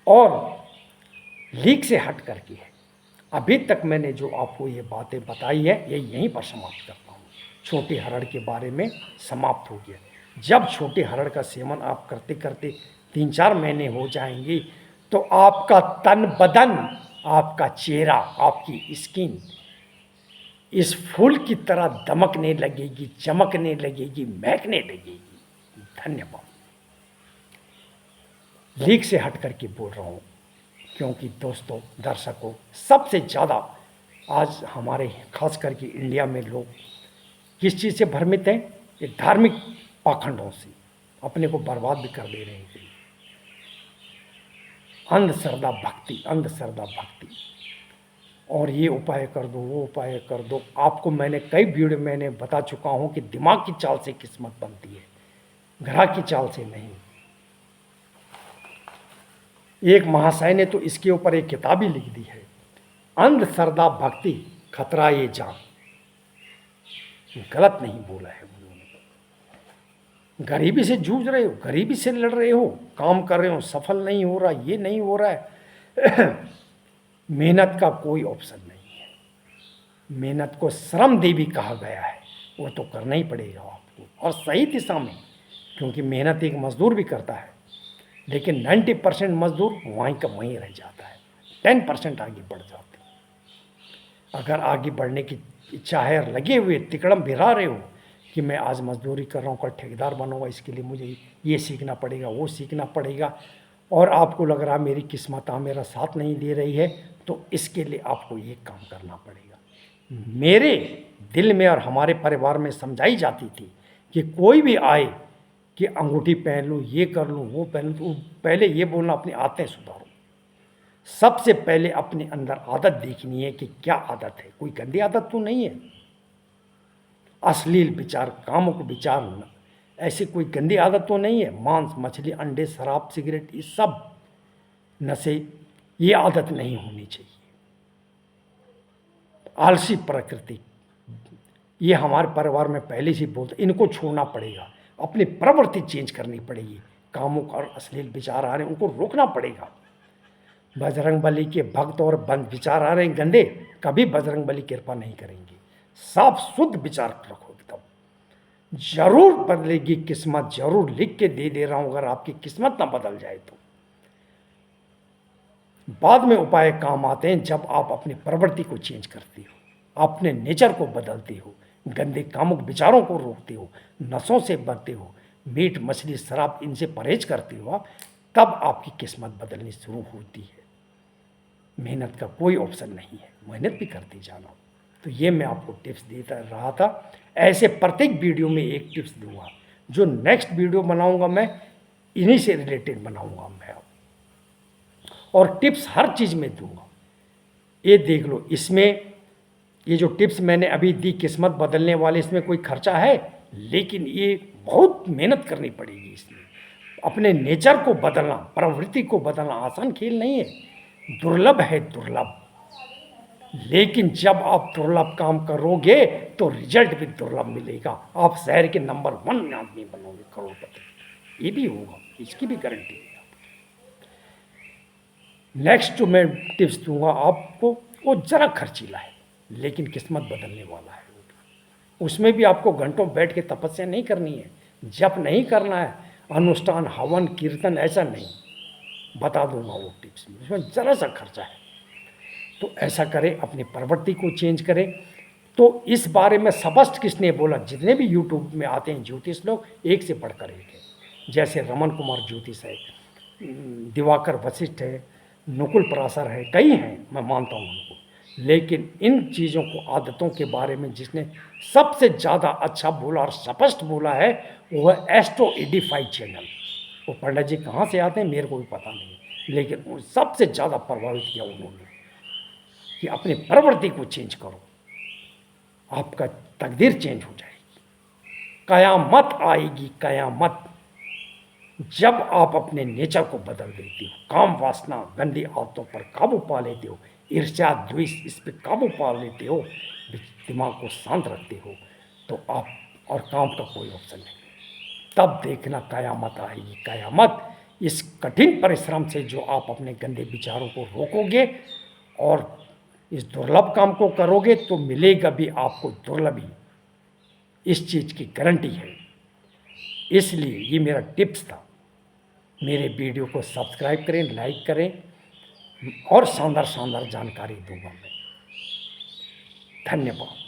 और लीक से हट करके है। अभी तक मैंने जो आपको ये बातें बताई है, ये यहीं पर समाप्त करता हूँ। छोटे हरड़ के बारे में समाप्त हो गया। जब छोटे हरड़ का सेवन आप करते करते 3-4 महीने हो जाएंगे, तो आपका तन बदन, आपका चेहरा, आपकी स्किन इस फूल की तरह दमकने लगेगी, चमकने लगेगी, महकने लगेगी। धन्यवाद। लीक से हट करके बोल रहा हूँ, क्योंकि दोस्तों, दर्शकों, सबसे ज़्यादा आज हमारे खास करके इंडिया में लोग किस चीज़ से भ्रमित हैं? ये धार्मिक पाखंडों से अपने को बर्बाद भी कर दे रहे हैं। अंधश्रद्धा भक्ति, अंधश्रद्धा भक्ति, और ये उपाय कर दो, वो उपाय कर दो। आपको मैंने कई वीडियो मैंने बता चुका हूँ कि दिमाग की चाल से किस्मत बनती है, ग्रह की चाल से नहीं। एक महाशय ने तो इसके ऊपर एक किताब ही लिख दी है, अंधश्रद्धा भक्ति खतरा ये जान। गलत नहीं बोला है उन्होंने। गरीबी से जूझ रहे हो, गरीबी से लड़ रहे हो, काम कर रहे हो, सफल नहीं हो रहा, ये नहीं हो रहा है मेहनत का कोई ऑप्शन नहीं है। मेहनत को श्रम देवी कहा गया है, वो तो करना ही पड़ेगा आपको, और सही दिशा में, क्योंकि मेहनत एक मजदूर भी करता है, लेकिन 90% मजदूर वहीं का वहीं रह जाता है, 10% आगे बढ़ जाते हैं। अगर आगे बढ़ने की इच्छा है और लगे हुए तिकड़म भिरा रहे हो कि मैं आज मजदूरी कर रहा हूँ, कल ठेकेदार बनूंगा, इसके लिए मुझे ये सीखना पड़ेगा, वो सीखना पड़ेगा, और आपको लग रहा मेरी किस्मत मेरा साथ नहीं दे रही है, तो इसके लिए आपको ये काम करना पड़ेगा। मेरे दिल में और हमारे परिवार में समझाई जाती थी कि कोई भी आए कि अंगूठी पहन लूँ, ये कर लूँ, वो पहन लूँ, तो पहले ये बोलना अपनी आदतें सुधारो। सबसे पहले अपने अंदर आदत देखनी है कि क्या आदत है, कोई गंदी आदत तो नहीं है। अश्लील विचार, कामुक विचार, ऐसी कोई गंदी आदत तो नहीं है। मांस, मछली, अंडे, शराब, सिगरेट, ये सब नशे, ये आदत नहीं होनी चाहिए। आलसी प्रकृति, ये हमारे परिवार में पहले से बोलते, इनको छोड़ना पड़ेगा, अपनी प्रवृत्ति चेंज करनी पड़ेगी। कामुक और अश्लील विचार आ रहे हैं, उनको रोकना पड़ेगा। बजरंग बली के भक्त और बंद विचार आ रहे हैं गंदे, कभी बजरंग बली कृपा नहीं करेंगे। साफ शुद्ध विचार रखो, तब जरूर बदलेगी किस्मत। जरूर लिख के दे रहा हूं, अगर आपकी किस्मत ना बदल जाए तो। बाद में उपाय काम आते हैं जब आप अपनी प्रवृत्ति को चेंज करते हो, अपने नेचर को बदलते हो, गंदे कामुक विचारों को रोकते हो, नशों से बचते हो, मीट, मछली, शराब, इनसे परहेज करते हो आप, तब आपकी किस्मत बदलनी शुरू होती है। मेहनत का कोई ऑप्शन नहीं है, मेहनत भी करते जाना। तो ये मैं आपको टिप्स देता रहा था। ऐसे प्रत्येक वीडियो में एक टिप्स दूंगा। जो नेक्स्ट वीडियो बनाऊंगा मैं इन्हीं से रिलेटेड बनाऊंगा मैं, और टिप्स हर चीज़ में दूंगा। ये देख लो, इसमें ये जो टिप्स मैंने अभी दी किस्मत बदलने वाले, इसमें कोई खर्चा है, लेकिन ये बहुत मेहनत करनी पड़ेगी। इसमें अपने नेचर को बदलना, प्रवृत्ति को बदलना आसान खेल नहीं है, दुर्लभ है, दुर्लभ। लेकिन जब आप दुर्लभ काम करोगे तो रिजल्ट भी दुर्लभ मिलेगा। आप शहर के नंबर 1 आदमी बनोगे, करोड़पति, ये भी होगा, इसकी भी गारंटी है। नेक्स्ट जो मैं टिप्स दूंगा आपको, वो जरा खर्चीला है, लेकिन किस्मत बदलने वाला है। उसमें भी आपको घंटों बैठ के तपस्या नहीं करनी है, जप नहीं करना है, अनुष्ठान, हवन, कीर्तन, ऐसा नहीं। बता दूंगा वो टिप्स में, उसमें ज़रा सा खर्चा है। तो ऐसा करें, अपनी प्रवृत्ति को चेंज करें। तो इस बारे में स्पष्ट किसने बोला? जितने भी यूट्यूब में आते हैं ज्योतिष लोग, एक से बढ़कर एक है। जैसे रमन कुमार ज्योतिष है, दिवाकर वशिष्ठ है, नकुल पराशर है, कई हैं, मैं मानता हूँ उनको। लेकिन इन चीज़ों को, आदतों के बारे में जिसने सबसे ज़्यादा अच्छा बोला और स्पष्ट बोला है, वो है एस्ट्रो एडिफाई चैनल। वो पंडित जी कहाँ से आते हैं मेरे को भी पता नहीं, लेकिन वो सबसे ज़्यादा प्रभावित किया उन्होंने कि अपनी प्रवृत्ति को चेंज करो, आपका तकदीर चेंज हो जाएगी, कयामत आएगी, कयामत। जब आप अपने नेचर को बदल देते हो, काम वासना गंदी आदतों पर काबू पा लेते हो, ईर्ष्या द्वेष इस पर काबू पा लेते हो, दिमाग को शांत रखते हो, तो आप और काम का कोई ऑप्शन नहीं, तब देखना कयामत आएगी। कयामत इस कठिन परिश्रम से जो आप अपने गंदे विचारों को रोकोगे और इस दुर्लभ काम को करोगे तो मिलेगा भी आपको दुर्लभ ही, इस चीज़ की गारंटी है। इसलिए ये मेरा टिप्स था। मेरे वीडियो को सब्सक्राइब करें, लाइक करें और शानदार शानदार जानकारी दूंगा मैं। धन्यवाद।